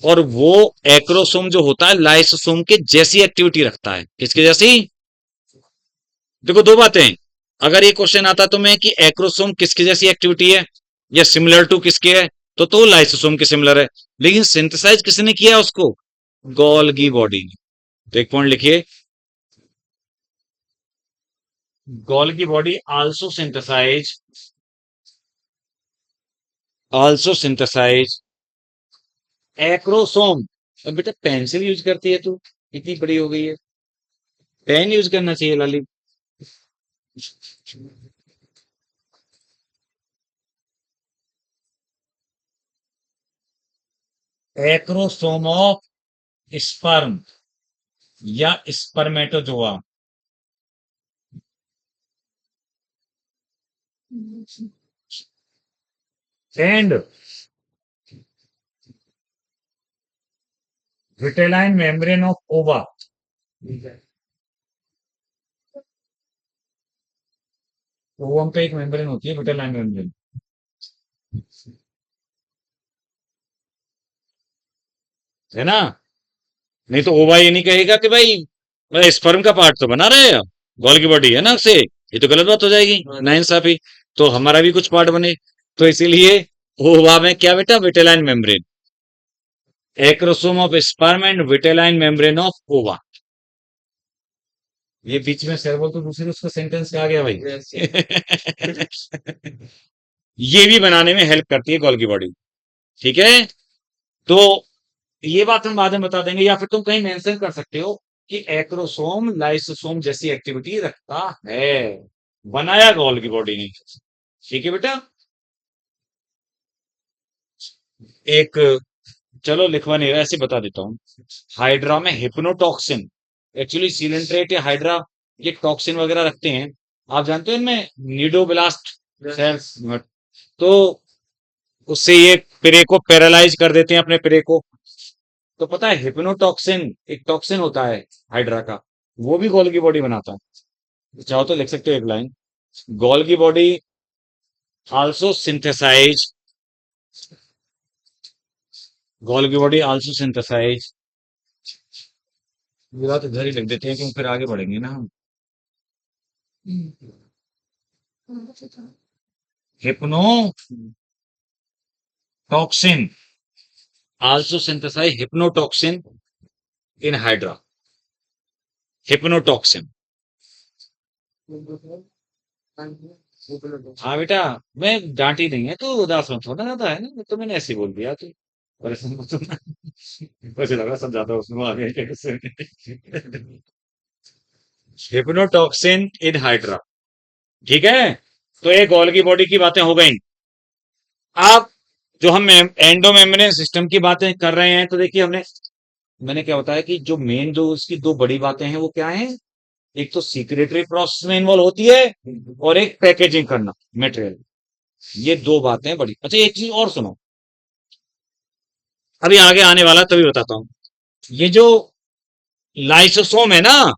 और वो एक्रोसोम जो होता है लाइसोसोम के जैसी एक्टिविटी रखता है। किसके जैसी? देखो दो बातें हैं। अगर ये क्वेश्चन आता तो मैं कि एक्रोसोम किसकी जैसी एक्टिविटी है या सिमिलर टू किसके है, तो लाइसोसोम के सिमिलर है। लेकिन सिंथेसाइज किसने किया उसको? गोल्गी बॉडी ने। तो एक पॉइंट लिखिए, Golgi body also synthesise acrosome. अब बेटा पेंसिल यूज करती है तू, इतनी बड़ी हो गई है, पेन यूज करना चाहिए लाली। एक्रोसोम ऑफ स्पर्म या spermatozoa and vitelline membrane of ओवा। ओवम पे एक मेम्ब्रेन होती है, विटेलाइन मेम्ब्रेन, है ना। नहीं तो ओवा ये नहीं कहेगा कि भाई स्पर्म का पार्ट तो बना रहे हैं, गोल्गी बॉडी है ना से, ये तो गलत बात हो जाएगी, नाइंसाफी। तो हमारा भी कुछ पार्ट बने। तो इसीलिए ओवा में क्या बेटा? Vitelline membrane, acrosome of sperm and vitelline membrane of ओवा। ये बीच में सर बोल तो दूसरी उसका सेंटेंस आ गया भाई। ये भी बनाने में हेल्प करती है गोल्गी बॉडी, ठीक है। तो ये बात हम बाद में बता देंगे, या फिर तुम कहीं मेंशन कर सकते हो कि एक्रोसोम लाइसोसोम जैसी एक्टिविटी रखता है, बनाया गोल्गी बॉडी ने, ठीक है बेटा। एक, चलो लिखवा नहीं रहा, ऐसे बता देता हूं। हाइड्रा में हिप्नोटॉक्सिन, एक्चुअली सीलेंट्रेट या हाइड्रा ये टॉक्सिन वगैरह रखते हैं, आप जानते हो इनमें नीडोब्लास्ट सेल्स। तो उससे ये प्रे को पैरालाइज कर देते हैं, अपने प्रे को। तो पता है हिप्नोटॉक्सिन एक टॉक्सिन होता है हाइड्रा का, वो भी गोल्गी बॉडी बनाता है। चाहो तो लिख सकते हो एक line, Golgi body also synthesise, Golgi body also synthesise, ये बात इधर ही लिख देते हैं क्योंकि फिर आगे बढ़ेंगे ना हम। Hypnotoxin also synthesise hypnotoxin in hydra, hypnotoxin. हाँ बेटा, मैं डांटी नहीं है तो उदास मत होना, ज्यादा है ना तो मैंने ऐसे ही बोल दिया, तो परेशान मत होना। वैसे लगा सब ज्यादा उसमें आ गया कैसे। हिप्नोटॉक्सिन इन हाइड्रा, ठीक है। तो ये गोल्गी बॉडी की बातें हो गई। अब जो हम एंडो मेम्ब्रेन सिस्टम की बातें कर रहे हैं, तो देखिए मैंने क्या बताया कि जो मेन जो उसकी दो बड़ी बातें हैं वो क्या हैं? एक तो सीक्रेटरी प्रोसेस में इन्वॉल्व होती है और एक पैकेजिंग करना मटेरियल, ये दो बातें बड़ी। अच्छा एक चीज और सुनो, अभी आगे आने वाला तभी बताता हूं। ये जो लाइसोसोम है ना,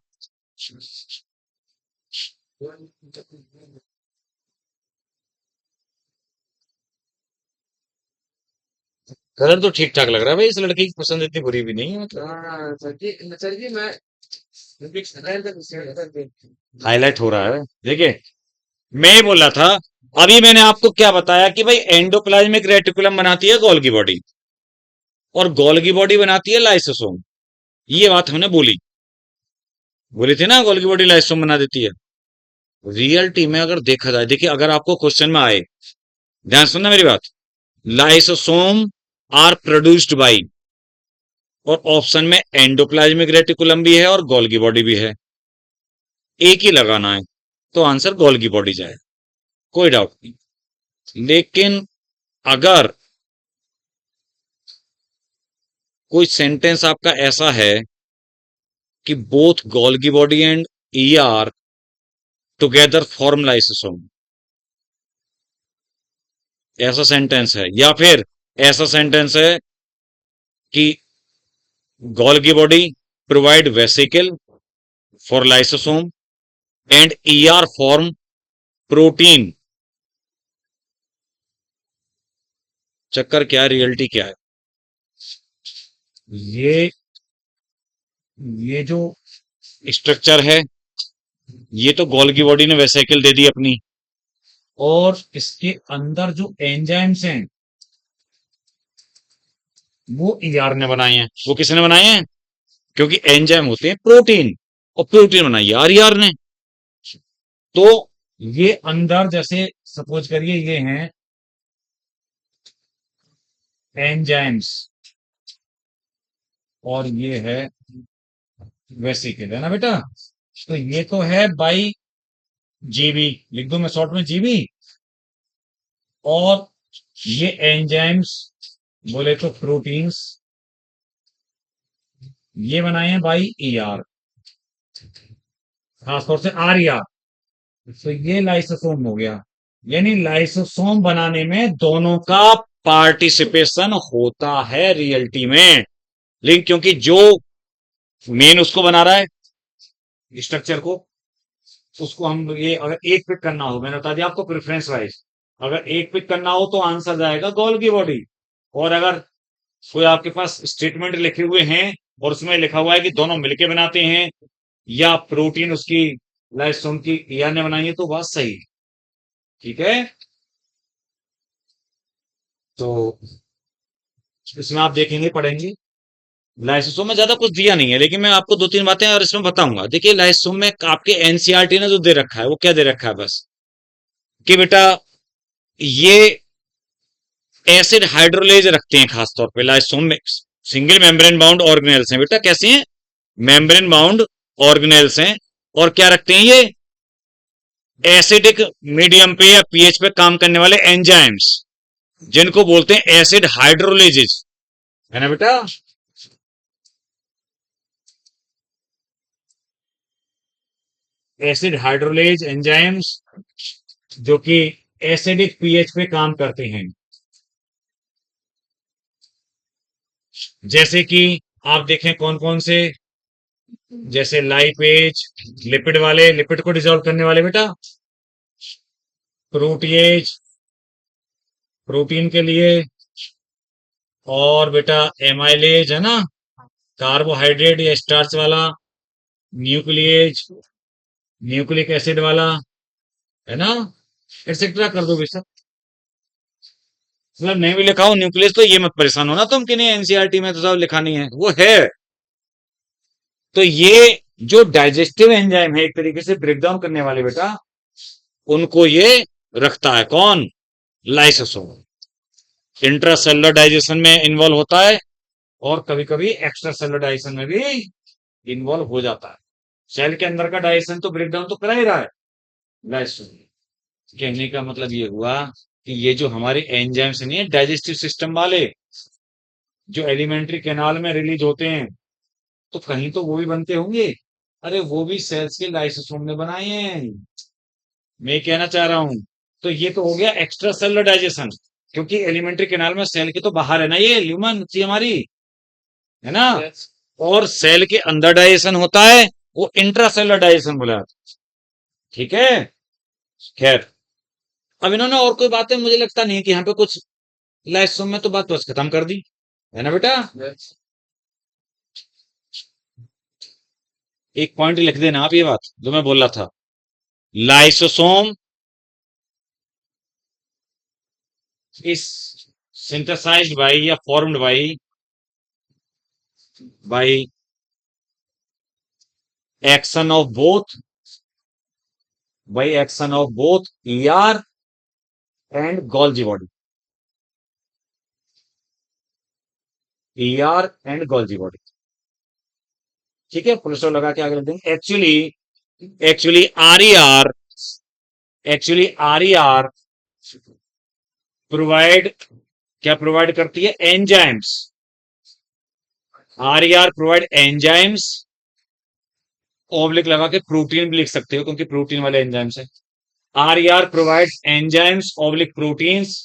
कलर तो ठीक ठाक लग रहा है भाई, इस लड़की की पसंद इतनी बुरी भी नहीं है, मतलब हाँ सर जी मैं हाईलाइट हो रहा है। देखिए मैं ये बोल रहा था, अभी मैंने आपको क्या बताया कि भाई एंडोप्लाज्मिक रेटिकुलम बनाती है गोल्गी बॉडी और गोल्गी बॉडी बनाती है लाइसोसोम। ये बात हमने बोली बोली थी ना, गोल्गी बॉडी लाइसोसोम बना देती है। रियलिटी में अगर देखा जाए, देखिए अगर आपको क्वेश्चन में आए, ध्यान सुनना मेरी बात, लाइसोसोम आर प्रोड्यूस्ड बाई, और ऑप्शन में एंडोप्लाज्मिक रेटिकुलम भी है और गोल्गी बॉडी भी है, एक ही लगाना है, तो आंसर गोल्गी बॉडी जाए, कोई डाउट नहीं। लेकिन अगर कोई सेंटेंस आपका ऐसा है कि both Golgi body and ER together form lysosome, ऐसा सेंटेंस है, या फिर ऐसा सेंटेंस है कि Golgi body provide vesicle for lysosome and ER form protein. चक्कर क्या है, रियलिटी क्या है? ये ये जो स्ट्रक्चर है, ये तो गोल्गी बॉडी ने वेसिकल दे दी अपनी, और इसके अंदर जो एंजाइम्स हैं वो ईआर ने बनाए हैं। वो किसने बनाए हैं? क्योंकि एंजाइम होते हैं प्रोटीन, और प्रोटीन बनाई यार ईआर ने। तो ये अंदर जैसे सपोज करिए ये हैं एंजाइम्स, और ये है वेसिकल, है ना बेटा? तो ये तो है बाई जीबी, लिख दूं मैं शॉर्ट में जीबी, और ये एंजाइम्स बोले तो प्रोटीन्स, ये बनाए हैं बाई ईआर, खासतौर से आर ई आर। तो ये लाइसोसोम हो गया, यानी लाइसोसोम बनाने में दोनों का पार्टिसिपेशन होता है रियलिटी में। लेकिन क्योंकि जो मेन उसको बना रहा है स्ट्रक्चर को, उसको हम ये अगर एक पिक करना हो, मैंने बता दिया आपको प्रेफरेंस वाइज, अगर एक पिक करना हो तो आंसर जाएगा गोल्गी बॉडी। और अगर कोई आपके पास स्टेटमेंट लिखे हुए हैं और उसमें लिखा हुआ है कि दोनों मिलके बनाते हैं या प्रोटीन उसकी लाइसोसोम की ईआर ने बनाई है, तो बात सही है। ठीक है, तो इसमें आप देखेंगे पढ़ेंगे, लाइसोसोम में ज्यादा कुछ दिया नहीं है, लेकिन मैं आपको दो तीन बातें और इसमें बताऊंगा। देखिए लाइसोसोम में आपके एनसीईआरटी ने जो दे रखा है वो क्या दे रखा है, बस कि बेटा ये एसिड हाइड्रोलेज रखते हैं खासतौर पे लाइसोसोम में, सिंगल मेम्ब्रेन बाउंड ऑर्गेनेल्स हैं बेटा। कैसे हैं? मेम्ब्रेन बाउंड ऑर्गेनेल्स हैं, और क्या रखते हैं? ये एसिडिक मीडियम पे या पीएच पे काम करने वाले एंजाइम्स, जिनको बोलते हैं एसिड हाइड्रोलेजेस, है ना बेटा? एसिड हाइड्रोलेज एंजाइम्स जो कि एसिडिक पीएच पे काम करते हैं, जैसे कि आप देखें कौन कौन से, जैसे लाइपेज, लिपिड वाले, लिपिड को डिसॉल्व करने वाले बेटा, प्रोटीएज प्रोटीन के लिए, और बेटा एमाइलेज है ना, कार्बोहाइड्रेट या स्टार्च वाला, न्यूक्लिएज न्यूक्लिक एसिड वाला, है ना, एक्सेट्रा कर दो बेशक। मतलब नहीं भी लिखा हो न्यूक्लियस तो ये मत परेशान होना तुम कि नहीं एनसीईआरटी में तो सब लिखा नहीं है, वो है। तो ये जो डाइजेस्टिव एंजाइम है एक तरीके से ब्रेक डाउन करने वाले बेटा, उनको ये रखता है कौन? लाइसोसोम। इंट्रासेलुलर डाइजेशन में इन्वॉल्व होता है, और कभी कभी एक्स्ट्रा सेलुलर डाइजेशन में भी इन्वॉल्व हो जाता है। सेल के अंदर का डाइजेशन तो ब्रेक डाउन तो करा ही रहा है लाइसोसोम। कहने का मतलब ये हुआ कि ये जो हमारे एंजाइम्स नहीं है डाइजेस्टिव सिस्टम वाले, जो एलिमेंट्री कैनाल में रिलीज होते हैं, तो कहीं तो वो भी बनते होंगे। अरे वो भी सेल्स के लाइसोसोम ने बनाए हैं, मैं कहना चाह रहा हूं। तो ये तो हो गया एक्स्ट्रा सेलुलर डाइजेशन, क्योंकि एलिमेंट्री कैनाल में सेल के तो बाहर है ना ये ल्यूमन सी हमारी, है ना? और सेल के अंदर डाइजेशन होता है, वो इंट्रा सेलुलर डाइजेशन बोला जाता है। ठीक है, खैर अब इन्होंने और कोई बातें मुझे लगता नहीं कि यहाँ पे कुछ, लाइसोसोम में तो बात बस खत्म कर दी, है ना बेटा? एक पॉइंट लिख देना आप, ये बात जो मैं बोल रहा था, लाइसोसोम इज सिंथेसाइज्ड बाय या formed by action of both ER and Golgi body, ER and Golgi body. ठीक है, फुल स्टॉप लगा के आगे लिख देंगे। Actually R E R provide, क्या प्रोवाइड करती है? Enzymes, RER provide enzymes, oblique लगा के प्रोटीन भी लिख सकते हो क्योंकि प्रोटीन वाले एंजाइम्स है। RER provides enzymes oblique proteins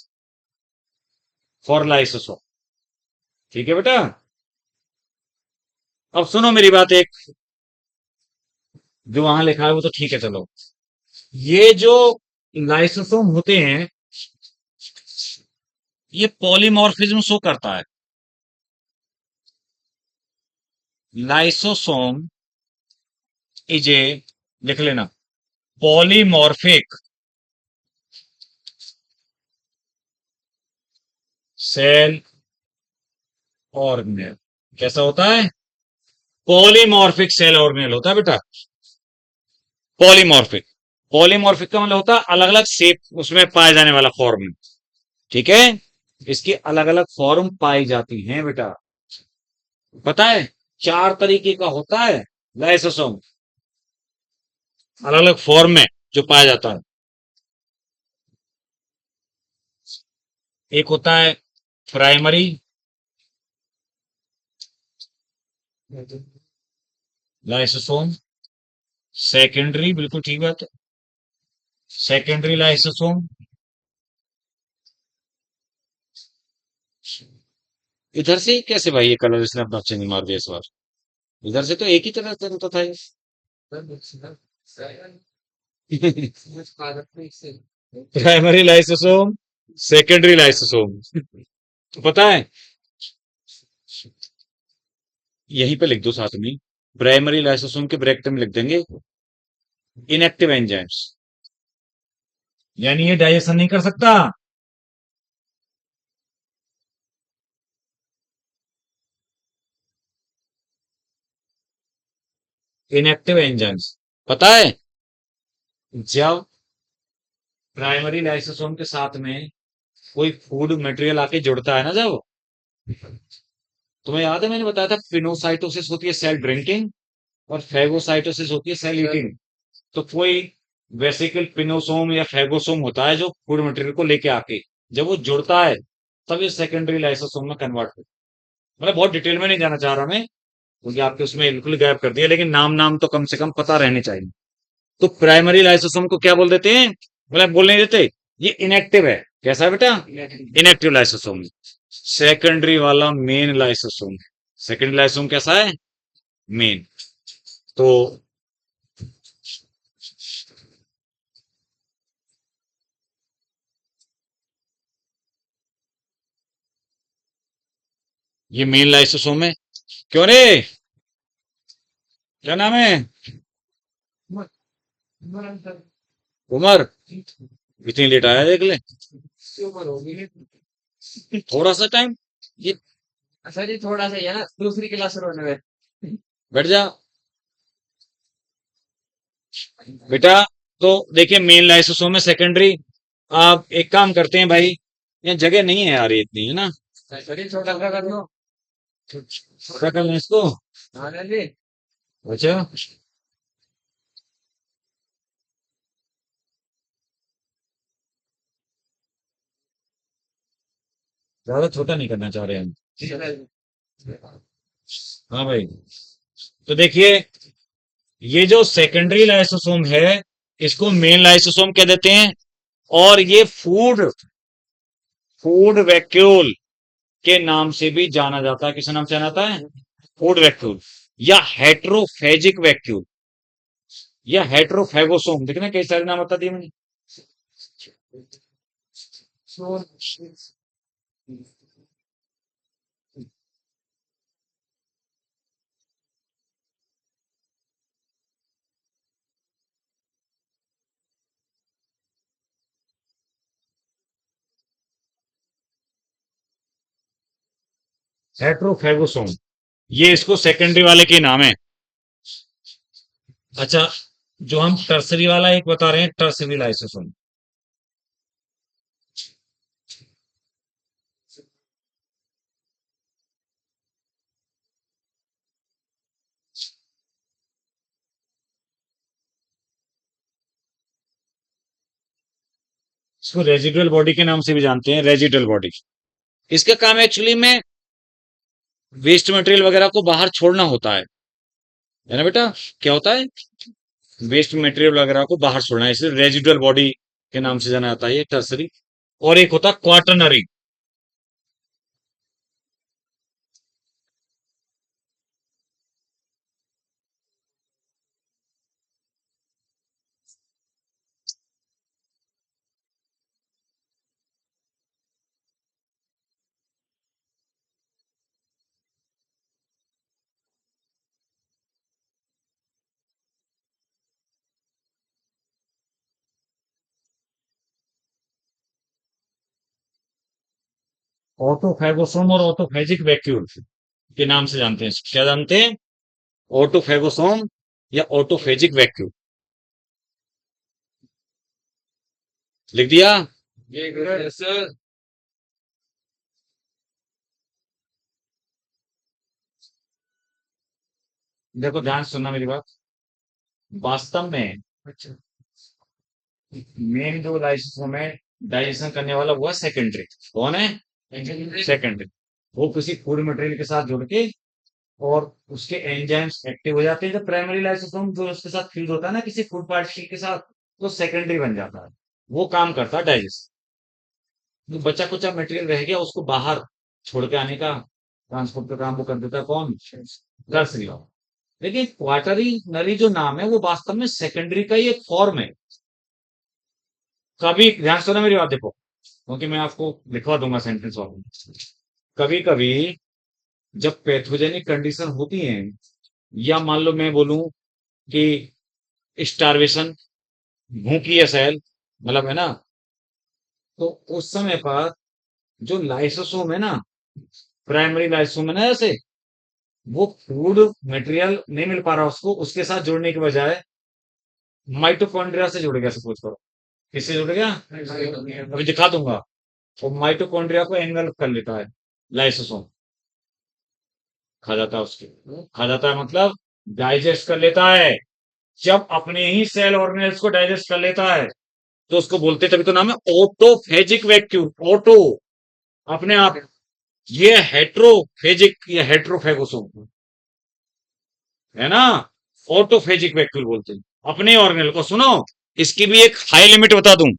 for lysosome. ठीक है बेटा। अब सुनो मेरी बात, एक जो वहां लिखा है वो तो ठीक है, चलो। ये जो लाइसोसोम होते हैं, ये पॉलीमॉर्फिज्म शो करता है। लाइसोसोम इज ए, लिख लेना, पॉलीमॉर्फिक सेल ऑर्गेनेल। कैसा होता है? पॉलीमॉर्फिक सेल ऑर्गेनेल होता है बेटा। पॉलीमॉर्फिक, पॉलीमॉर्फिक का मतलब होता है अलग अलग शेप उसमें पाए जाने वाला फॉर्म। ठीक है, इसकी अलग अलग फॉर्म पाई जाती हैं बेटा। पता है, 4 तरीके का होता है लाइसोसोम, अलग अलग फॉर्म में जो पाया जाता है। एक होता है प्राइमरी लाइसोसोम, सेकेंडरी, बिल्कुल ठीक बात है, सेकेंडरी लाइसोसोम। इधर से ही कैसे भाई ये कलर इसने अपना चेंज मार दिया इस बार? इधर से तो एक ही तरह से होता था ये। Primary lysosome, secondary lysosome. तो पता है, यहीं पे लिख दो साथ में, प्राइमरी लाइसोसोम के ब्रैकेट में लिख देंगे इनएक्टिव एंजाइम्स, यानी ये डाइजेशन नहीं कर सकता। इनएक्टिव एंजाइम्स, पता है, जब प्राइमरी लाइसोसोम के साथ में कोई फूड मटेरियल आके जुड़ता है ना, जब, तुम्हें याद है मैंने बताया था पिनोसाइटोसिस होती है सेल ड्रिंकिंग, और फेगोसाइटोसिस होती है सेल ईटिंग। तो कोई वेसिकल पिनोसोम या फेगोसोम होता है जो फूड मटेरियल को लेके आके जब वो जुड़ता है तब ये सेकेंडरी लाइसोसोम में कन्वर्ट होता है। मतलब बहुत डिटेल में नहीं जाना चाह रहा मैं क्योंकि आपके उसमें बिल्कुल गायब कर दिया, लेकिन नाम नाम तो कम से कम पता रहने चाहिए। तो प्राइमरी लाइसोसोम को क्या बोल देते हैं? मतलब बोल नहीं देते, ये इनएक्टिव है। कैसा है बेटा? Inactive lysosome. सेकेंडरी वाला मेन लाइसोसोम। सेकेंडरी लाइसोसोम कैसा है? मेन। तो ये मेन लाइसोसोम है। क्यों रे, क्या नाम है? उमर, इतनी लेट आया देख ले। थोड़ा सा टाइम, ये अच्छा जी, थोड़ा सा ही है ना, दूसरी क्लास रोने में। बैठ जा बेटा। तो देखिए, मेन लाइसोसोम है, सेकेंडरी। आप एक काम करते हैं भाई, यहाँ जगह नहीं है यार ये इतनी, है ना? चलिए छोटा सा कर लो। क्या कर लें इसको? हाँ जी। अच्छा, ज्यादा छोटा नहीं करना चाह रहे हम। हाँ भाई, तो देखिए, ये जो सेकेंडरी लाइसोसोम है इसको मेन लाइसोसोम कह देते हैं। और ये फूड फूड वैक्यूल के नाम से भी जाना जाता है। किस नाम से जाना जाता है? फूड वैक्यूल, या हेट्रोफेजिक वैक्यूल, या हेट्रोफेगोसोम। देखना कई सारे नाम बता दिए मैंने। हेट्रोफेगोसोम, ये इसको सेकेंडरी वाले के नाम है। अच्छा, जो हम टर्सरी वाला एक बता रहे हैं, टर्सरी लाइसोसोम। इसको रेजिडुअल बॉडी के नाम से भी जानते हैं, रेजिडुअल बॉडी। इसका काम एक्चुअली में वेस्ट मटेरियल वगैरह को बाहर छोड़ना होता है ना बेटा? क्या होता है? वेस्ट मटेरियल वगैरह को बाहर छोड़ना है, इसे रेजिडुअल बॉडी के नाम से जाना जाता है, ये टर्सरी। और एक होता है क्वाटरनरी। ऑटोफैगोसोम और ऑटोफेजिक वैक्यूल के नाम से जानते हैं, क्या जानते हैं? ऑटोफैगोसोम या ऑटोफेजिक वैक्यूल। लिख दिया? ये गुरु सर। देखो ध्यान से सुनना मेरी बात। वास्तव में अच्छा। मेन जो लाइसोसोम है डाइजेशन करने वाला वो है सेकेंडरी। कौन है? सेकेंडरी। वो किसी फूड मटेरियल के साथ जुड़ के और उसके एंजाइम्स एक्टिव हो जाते हैं। जब प्राइमरी लाइसोसोम जो उसके साथ फ्यूज होता है ना किसी फूड पार्टिकल के साथ, तो सेकेंडरी बन जाता है। वो काम करता है डाइजेशन। जो बचा कुचा मटेरियल रह गया उसको बाहर छोड़ के आने का ट्रांसपोर्ट का काम वो कर देता है। कौन? टर्सरी। लेकिन क्वार्टरी नरी जो नाम है वो वास्तव में सेकेंडरी का ही एक फॉर्म है। कभी ध्यान से ना मेरी बात देखो, क्योंकि मैं आपको लिखवा दूंगा सेंटेंस वाला। कभी कभी जब पैथोजेनिक कंडीशन होती है, या मान लो मैं बोलूं कि स्टारवेशन, भूखी है सेल, मतलब है ना, तो उस समय पर जो लाइसोसोम है ना, प्राइमरी लाइसोसोम है ना, जैसे वो फूड मटेरियल नहीं मिल पा रहा उसको, उसके साथ जुड़ने के बजाय माइटोकॉन्ड्रिया से जुड़ गया, सपोज करो। किससे जुड़ गया? अभी दिखा दूंगा। वो माइटोकॉन्ड्रिया को एनवेल्प कर लेता है लाइसोसोम। खा जाता है उसके, खा जाता है मतलब डाइजेस्ट कर लेता है। जब अपने ही सेल ऑर्गेनेल्स को डाइजेस्ट कर लेता है तो उसको बोलते, तभी तो नाम है ऑटोफेजिक वैक्यूम। ऑटो, अपने आप। ये हेट्रोफेजिक या हेट्रोफेगोसोम है ना, ऑटोफेजिक वैक्यूल बोलते हैं अपने ऑर्गेनल को। सुनो, इसकी भी एक हाई लिमिट बता दूं।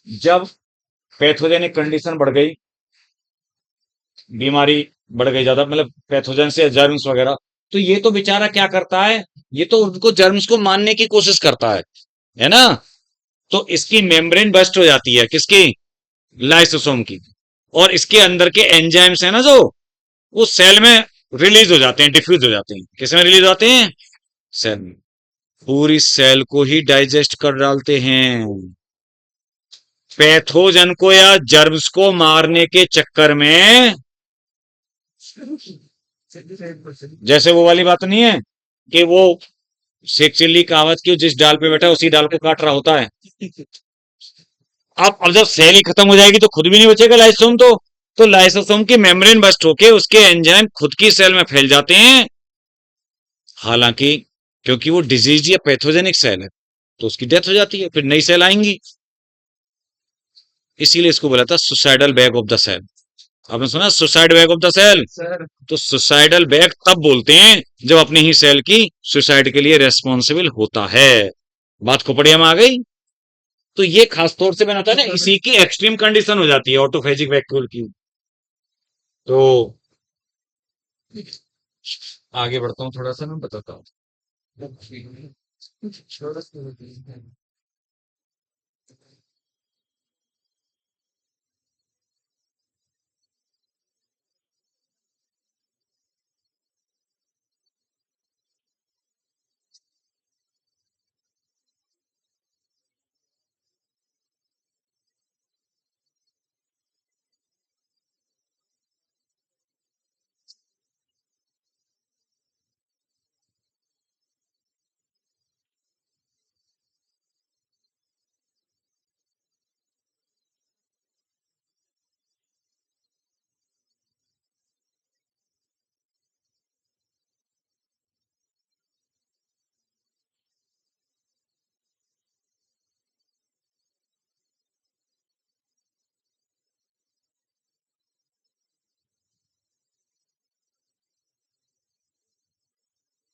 जब पैथोजेनिक कंडीशन बढ़ गई, बीमारी बढ़ गई ज्यादा, मतलब पैथोजन से जर्म्स वगैरह, तो ये तो बेचारा क्या करता है, ये तो उनको जर्म्स को मारने की कोशिश करता है ना। तो इसकी मेम्ब्रेन बस्ट हो जाती है, किसकी? लाइसोसोम की। और इसके अंदर के एंजाइम्स है ना जो, वो सेल में रिलीज हो जाते हैं, डिफ्यूज हो जाते हैं। किस में रिलीज होते हैं? सेल में। पूरी सेल को ही डाइजेस्ट कर डालते हैं। पैथोजन को या जर्म्स को मारने के चक्कर में, जैसे वो वाली बात नहीं है कि वो शेख चिल्ली कहावत की, जिस डाल पे बैठा है उसी डाल को काट रहा होता है। अब जब सेल ही खत्म हो जाएगी तो खुद भी नहीं बचेगा लाइसोसोम। तो लाइसोसोम की मेम्ब्रेन बस्ट होके उसके एंजाइम खुद की सेल में फैल जाते हैं। हालांकि क्योंकि वो डिजीज या पैथोजेनिक सेल है तो उसकी डेथ हो जाती है, फिर नई सेल आएंगी। इसीलिए इसको बोला था suicidal bag of the cell. आपने सुना suicide bag of the cell? Sir तो सुसाइडल बैग तब बोलते हैं जब अपनी ही सेल की सुसाइड के लिए रेस्पॉन्सिबल होता है। बात खोपड़िया में आ गई। तो ये खास तौर से मैंने बताया ना, इसी की एक्सट्रीम कंडीशन हो जाती है ऑटोफेजिक वैक्यूल की। तो आगे बढ़ता हूँ, थोड़ा सा मैं बताता हूँ।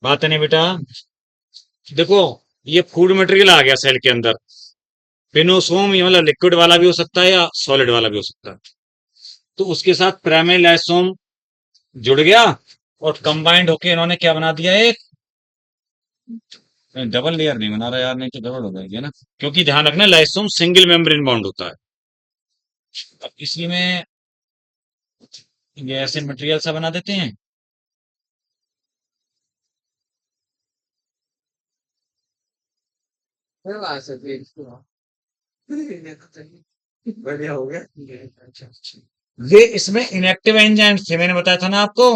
बात है नहीं बेटा। देखो, ये फूड मटेरियल आ गया सेल के अंदर। पिनोसोम ये मतलब लिक्विड वाला भी हो सकता है या सॉलिड वाला भी हो सकता है। तो उसके साथ प्राइमरी लाइसोम जुड़ गया और कंबाइंड होके इन्होंने क्या बना दिया, एक डबल लेयर नहीं बना रहा यार, नहीं तो डबल हो जाएगी ना। क्योंकि ध्यान रखना लाइसोम सिंगल मेम्ब्रेन बॉन्ड होता है। अब इसलिए में ये ऐसे मटेरियल सा बना देते हैं। फिर वहां से फिर इसको बढ़िया हो गया। अच्छा अच्छा। ये इसमें इनएक्टिव एंजाइम थे, मैंने बताया था ना आपको।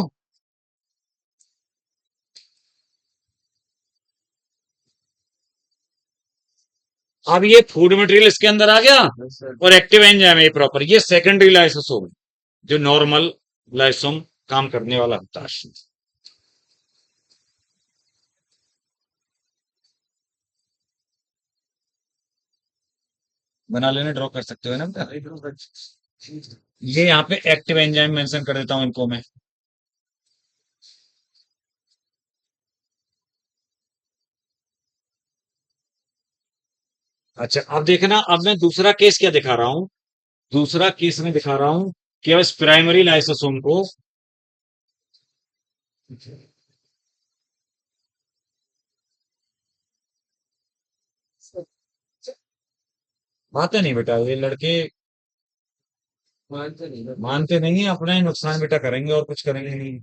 अब ये फूड मटेरियल इसके अंदर आ गया बस सर। और एक्टिव एंजाइम है प्रॉपर, ये सेकेंडरी लाइसोसोम जो नॉर्मल लाइसोम काम करने वाला होता है। बना लेने, ड्रॉ कर सकते हो ना बेटा। ये यहाँ पे एक्टिव एंजाइम मेंशन कर देता हूं इनको मैं। अच्छा, अब देखना, अब मैं दूसरा केस क्या दिखा रहा हूँ। दूसरा केस में दिखा रहा हूँ कि अब इस प्राइमरी लाइसोसोम को, मानते नहीं बेटा ये लड़के, मानते नहीं ना। मानते नहीं है, अपना ही नुकसान बेटा करेंगे और कुछ करेंगे नहीं।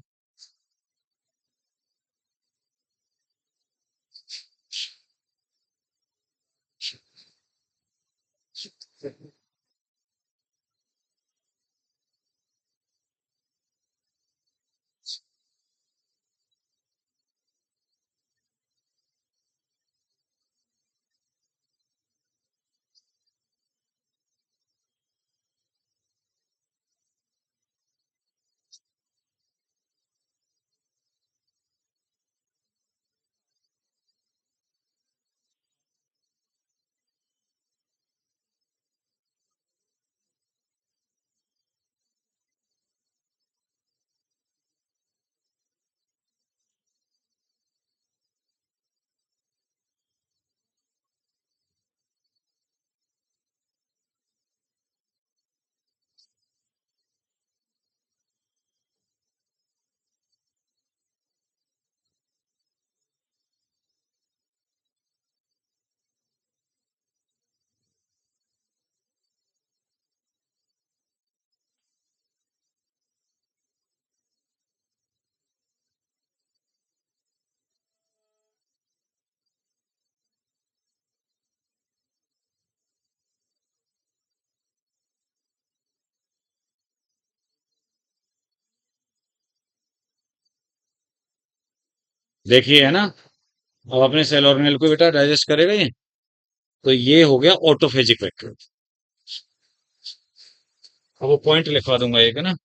देखिए है ना, अब अपने सेल ऑर्गेनेल को बेटा डाइजेस्ट करेगा ये। तो ये हो गया ऑटोफेजिक फैक्टर। अब वो पॉइंट लिखवा दूंगा एक, है ना।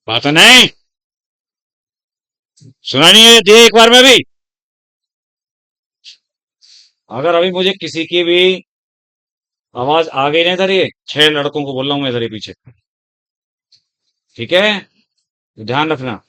बात नहीं सुना नहीं है दे एक बार में भी। अगर अभी मुझे किसी की भी आवाज आ गई ना इधर, ये 6 लड़कों को बोल रहा हूँ मैं इधर ही पीछे, ठीक है, तो ध्यान रखना।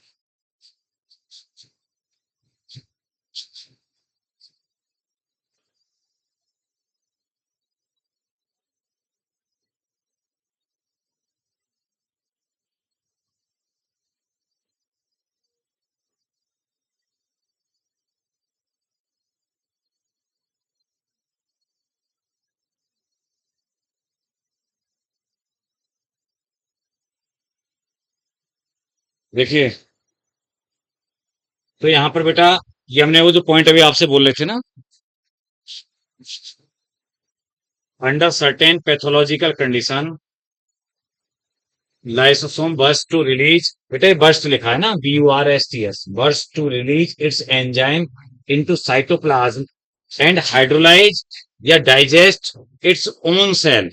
देखिए, तो यहाँ पर बेटा ये हमने वो जो पॉइंट अभी आपसे बोल रहे थे ना, under certain pathological condition lysosome burst to release, बेटा ये बर्स्ट लिखा है ना, BURSTS, burst to release its enzyme into cytoplasm and hydrolyse या डाइजेस्ट इट्स ओन सेल,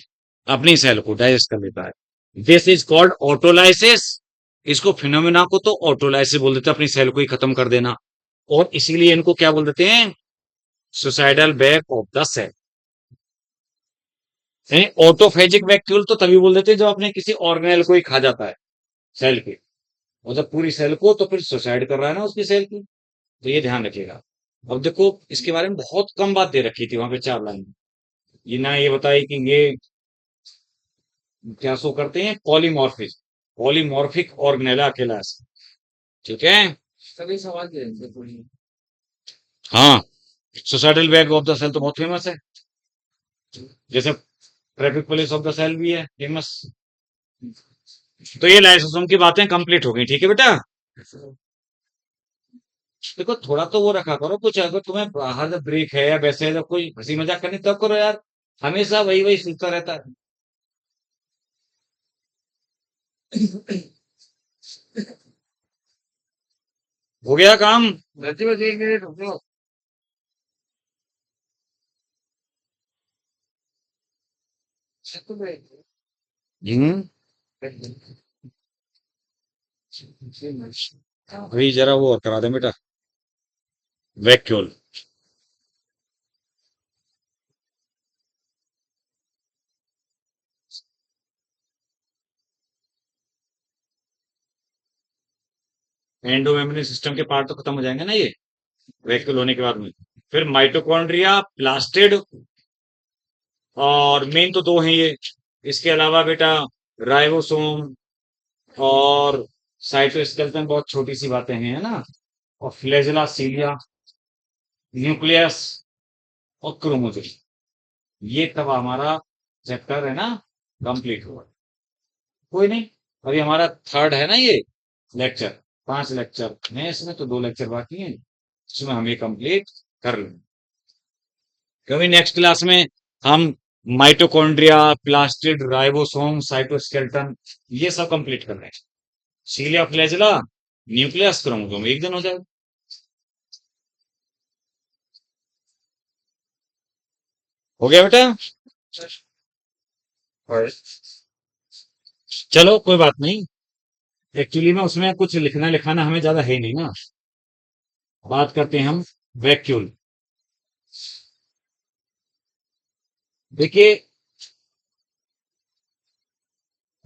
अपनी सेल को डाइजेस्ट कर लेता है। This is called autolysis. इसको फिनोमेना को तो ऑटोलाइसिस बोल देते हैं, अपनी सेल को ही खत्म कर देना, और इसीलिए इनको क्या बोल देते हैं, suicidal bag of the cell. यानी ऑटोफेजिक वैक्यूल तो तभी बोल देते हैं जब अपने किसी ऑर्गेनेल को ही खा जाता है, सेल के, और जब पूरी सेल को तो फिर सुसाइड कर रहा है ना उसकी सेल की। तो ये ध्यान रखिएगा। अब देखो इसके बारे में बहुत कम बात दे रखी थी वहां पे 4 लाइन, ये ना ये बताई कि ये क्या शो करते हैं, पॉलीमॉर्फिज्म, पॉलीमॉर्फिक ऑर्गेनेला अकेला है, ठीक है। सभी सवाल दे देंगे थोड़ी। हाँ, suicidal bag of the cell तो बहुत फेमस है, जैसे traffic police of the cell भी है फेमस। तो ये लाइसोसोम की बातें कंप्लीट हो गई, ठीक है बेटा। देखो थोड़ा तो वो रखा करो कुछ, अगर तुम्हें बाहर ब्रेक है या वैसे जब कोई हंसी मजाक करनी तब करो यार, हमेशा वही वही सीखता रहता है। हो गया काम। बच्चे बस 1 मिनट रुको। हम्म, अभी जरा वो और करा दे बेटा, वैक्यूल। एंडो मेमोरी सिस्टम के पार्ट तो खत्म हो जाएंगे ना ये वैक्यूल होने के बाद में। फिर माइटोकॉन्ड्रिया, प्लास्टिड, और मेन तो 2 हैं ये। इसके अलावा बेटा राइबोसोम और साइटोस्केलेटन, बहुत छोटी सी बातें हैं, है ना, और फ्लैजेला, सीलिया, न्यूक्लियस और क्रोमोसोम। ये तब हमारा चैप्टर है ना कंप्लीट हुआ। कोई नहीं, अभी हमारा 3rd है ना ये लेक्चर, 5 लेक्चर हैं इसमें, तो 2 लेक्चर बाकी हैं, इसमें हम ये कंप्लीट कर लेंगे। कभी नेक्स्ट क्लास में हम माइटोकॉन्ड्रिया, प्लास्टिड, राइबोसोम, साइटोस्केलेटन ये सब कंप्लीट कर रहे हैं। सीलिया, फ्लैजेला, न्यूक्लियस, क्रोमोसोम, एक दिन हो जाएगा। हो गया बेटा। और चलो कोई बात नहीं, एक्चुअली में उसमें कुछ लिखना लिखाना हमें ज्यादा है नहीं ना। बात करते हैं हम वैक्यूल। देखिए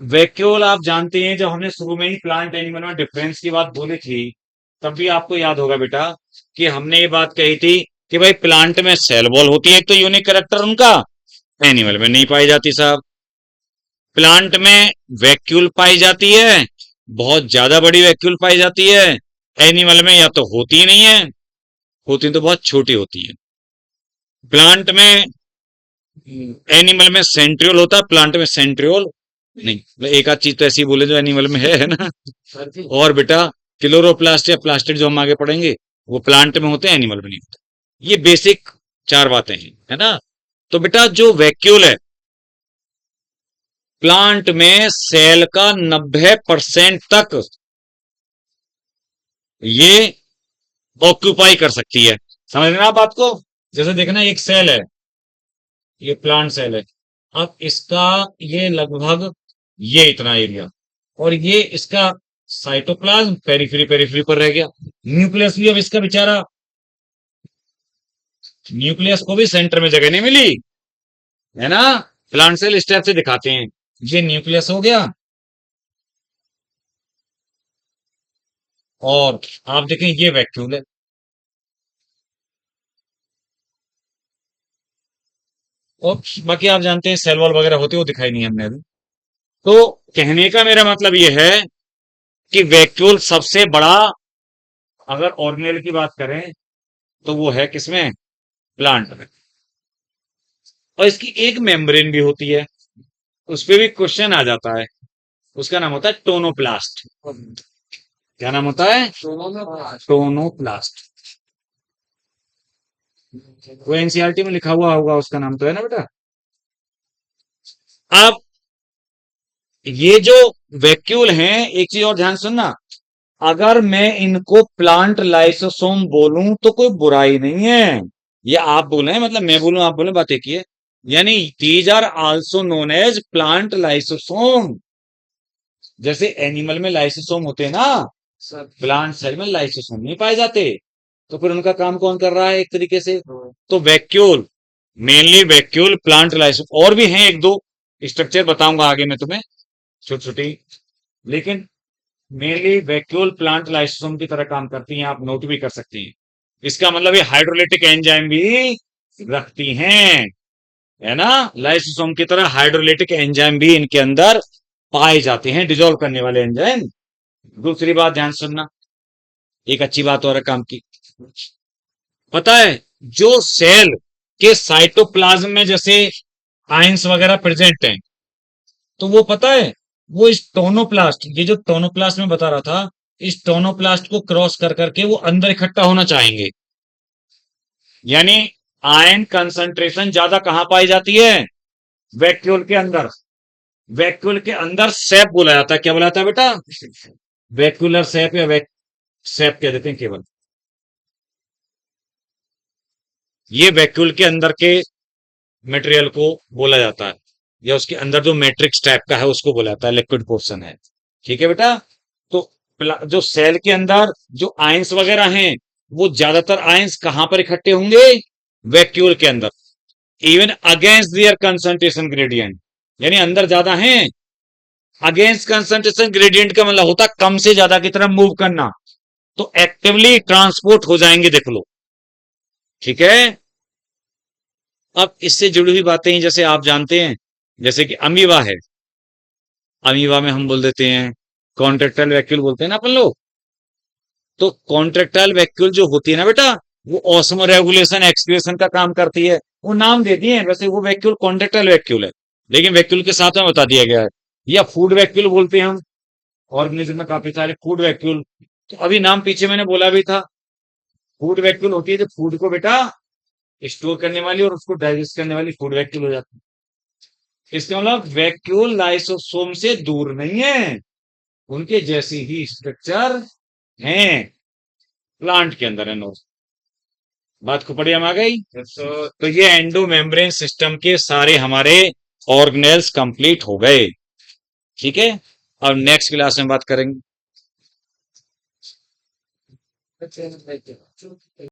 वैक्यूल आप जानते हैं, जब हमने शुरू में ही प्लांट एनिमल में डिफरेंस की बात बोली थी, तब भी आपको याद होगा बेटा कि हमने ये बात कही थी कि भाई प्लांट में सेल वॉल होती है, एक तो यूनिक कैरेक्टर उनका, एनिमल में नहीं पाई जाती साहब। प्लांट में वैक्यूल पाई जाती है, बहुत ज्यादा बड़ी वैक्यूल पाई जाती है, एनिमल में या तो होती ही नहीं है, होती तो बहुत छोटी होती है। प्लांट में, एनिमल में सेंट्रियोल होता है, प्लांट में सेंट्रियोल नहीं। मतलब एक आध चीज तो ऐसी बोले जो एनिमल में है ना। सर जी और बेटा क्लोरोप्लास्ट या प्लास्टिड जो हम आगे पढ़ेंगे वो प्लांट में होते हैं, एनिमल में नहीं होते। ये बेसिक 4 बातें हैं, है ना। तो बेटा जो वैक्यूल है, प्लांट में सेल का 90% तक ये ऑक्यूपाई कर सकती है। समझ रहे ना आप बात को। जैसे देखना एक सेल है, ये प्लांट सेल है, अब इसका ये लगभग ये इतना एरिया, और ये इसका साइटोप्लाज्म पेरिफेरी पेरिफेरी पर रह गया। न्यूक्लियस भी अब इसका बेचारा, न्यूक्लियस को भी सेंटर में जगह नहीं मिली, है ना। प्लांट सेल इस टाइप से दिखाते हैं। ये न्यूक्लियस हो गया, और आप देखें ये वैक्यूल है। और बाकी आप जानते हैं सेल वॉल वगैरह होते वो दिखाई नहीं हमने अभी। तो कहने का मेरा मतलब ये है कि वैक्यूल सबसे बड़ा, अगर ऑर्गेनेल की बात करें तो वो है किसमें, प्लांट में। और इसकी एक मेम्ब्रेन भी होती है, उस पे भी क्वेश्चन आ जाता है। उसका नाम होता है टोनोप्लास्ट। क्या नाम होता है, दोनों में पांच। टोनोप्लास्ट। वो एनसीईआरटी में लिखा हुआ होगा, उसका नाम तो है ना बेटा। अब ये जो वैक्यूल हैं, एक चीज और ध्यान सुनना, अगर मैं इनको प्लांट लाइसोसोम बोलूं तो कोई बुराई नहीं है। ये आप बोले मतलब मैं बोलूं आप बोले, बात एक ही है। यानी these are also known as plant lysosome. जैसे एनिमल में लाइसोसोम होते हैं ना, सब प्लांट सेल में लाइसोसोम नहीं पाए जाते। तो फिर उनका काम कौन कर रहा है एक तरीके से, तो vacuole, mainly vacuole plant lysosome. और भी हैं एक दो स्ट्रक्चर, बताऊंगा आगे मैं तुम्हें छोटी छोटी, लेकिन मेनली वैक्यूल प्लांट लाइसोसोम की तरह काम करती हैं। आप नोट भी कर सकती हैं। इसका मतलब ये हाइड्रोलिटिक एंजाइम भी रखती हैं, है ना। लाइसोसोम की तरह हाइड्रोलिटिक एंजाइम भी इनके अंदर पाए जाते हैं, डिजोल्व करने वाले एंजाइम। दूसरी बात ध्यान सुनना, एक अच्छी बात और है काम की। पता है जो सेल के साइटोप्लाज्म में जैसे आयंस वगैरह प्रेजेंट हैं, तो वो पता है वो इस टोनोप्लास्ट, ये जो टोनोप्लास्ट में बता रहा था, इस टोनोप्लास्ट को क्रॉस कर करके वो अंदर इकट्ठा होना चाहेंगे। यानी आयन कंसंट्रेशन ज्यादा कहां पाई जाती है, वैक्यूल के अंदर। वैक्यूल के अंदर सैप बोला जाता है। क्या बोला जाता है बेटा, वैक्यूलर सैप या सैप कह देते हैं केवल। ये वैक्यूल के अंदर के मटेरियल को बोला जाता है, या उसके अंदर जो मैट्रिक्स टाइप का है उसको बोला जाता है, लिक्विड पोर्शन है। ठीक है बेटा। तो जो सेल के अंदर जो आयंस वगैरह हैं, वो ज्यादातर आयंस कहां पर इकट्ठे होंगे, वैक्यूल के अंदर। इवन अगेंस्ट दियर कंसंट्रेशन ग्रेडियंट, यानी अंदर ज्यादा हैं। अगेंस्ट कंसंट्रेशन ग्रेडियंट का मतलब होता है कम से ज्यादा की तरफ मूव करना, तो एक्टिवली ट्रांसपोर्ट हो जाएंगे, देख लो। ठीक है। अब इससे जुड़ी हुई बातें हैं, जैसे आप जानते हैं, जैसे कि अमीबा है। अमीबा में हम बोल देते हैं कॉन्ट्रेक्टाइल वैक्यूल बोलते हैं ना अपन लोग। तो कॉन्ट्रेक्टाइल वैक्यूल जो होती है ना बेटा, वो ऑस्मो रेगुलेशन एक्सक्रीशन का काम करती है। वो नाम दे दिए, वैसे वो वैक्यूल कॉन्ट्रेक्टाइल वैक्यूल है, लेकिन वैक्यूल के साथ में बता दिया गया है। या फूड वैक्यूल बोलते हैं हम, ऑर्गेनिज्म में काफी सारे फूड वैक्यूल। तो अभी नाम पीछे मैंने बोला भी था, फूड वैक्यूल होती है जो फूड को बेटा स्टोर करने वाली और उसको डाइजेस्ट करने वाली, फूड वैक्यूल हो जाती है। इसका मतलब वैक्यूल लाइसोसोम से दूर नहीं है, उनके जैसी ही स्ट्रक्चर हैं, प्लांट के अंदर है। नो, बात खोपड़िया में आ गई। तो ये एंडो मेम्ब्रेन सिस्टम के सारे हमारे ऑर्गेनेल्स कंप्लीट हो गए। ठीक है। अब नेक्स्ट क्लास में बात करेंगे। बच्चे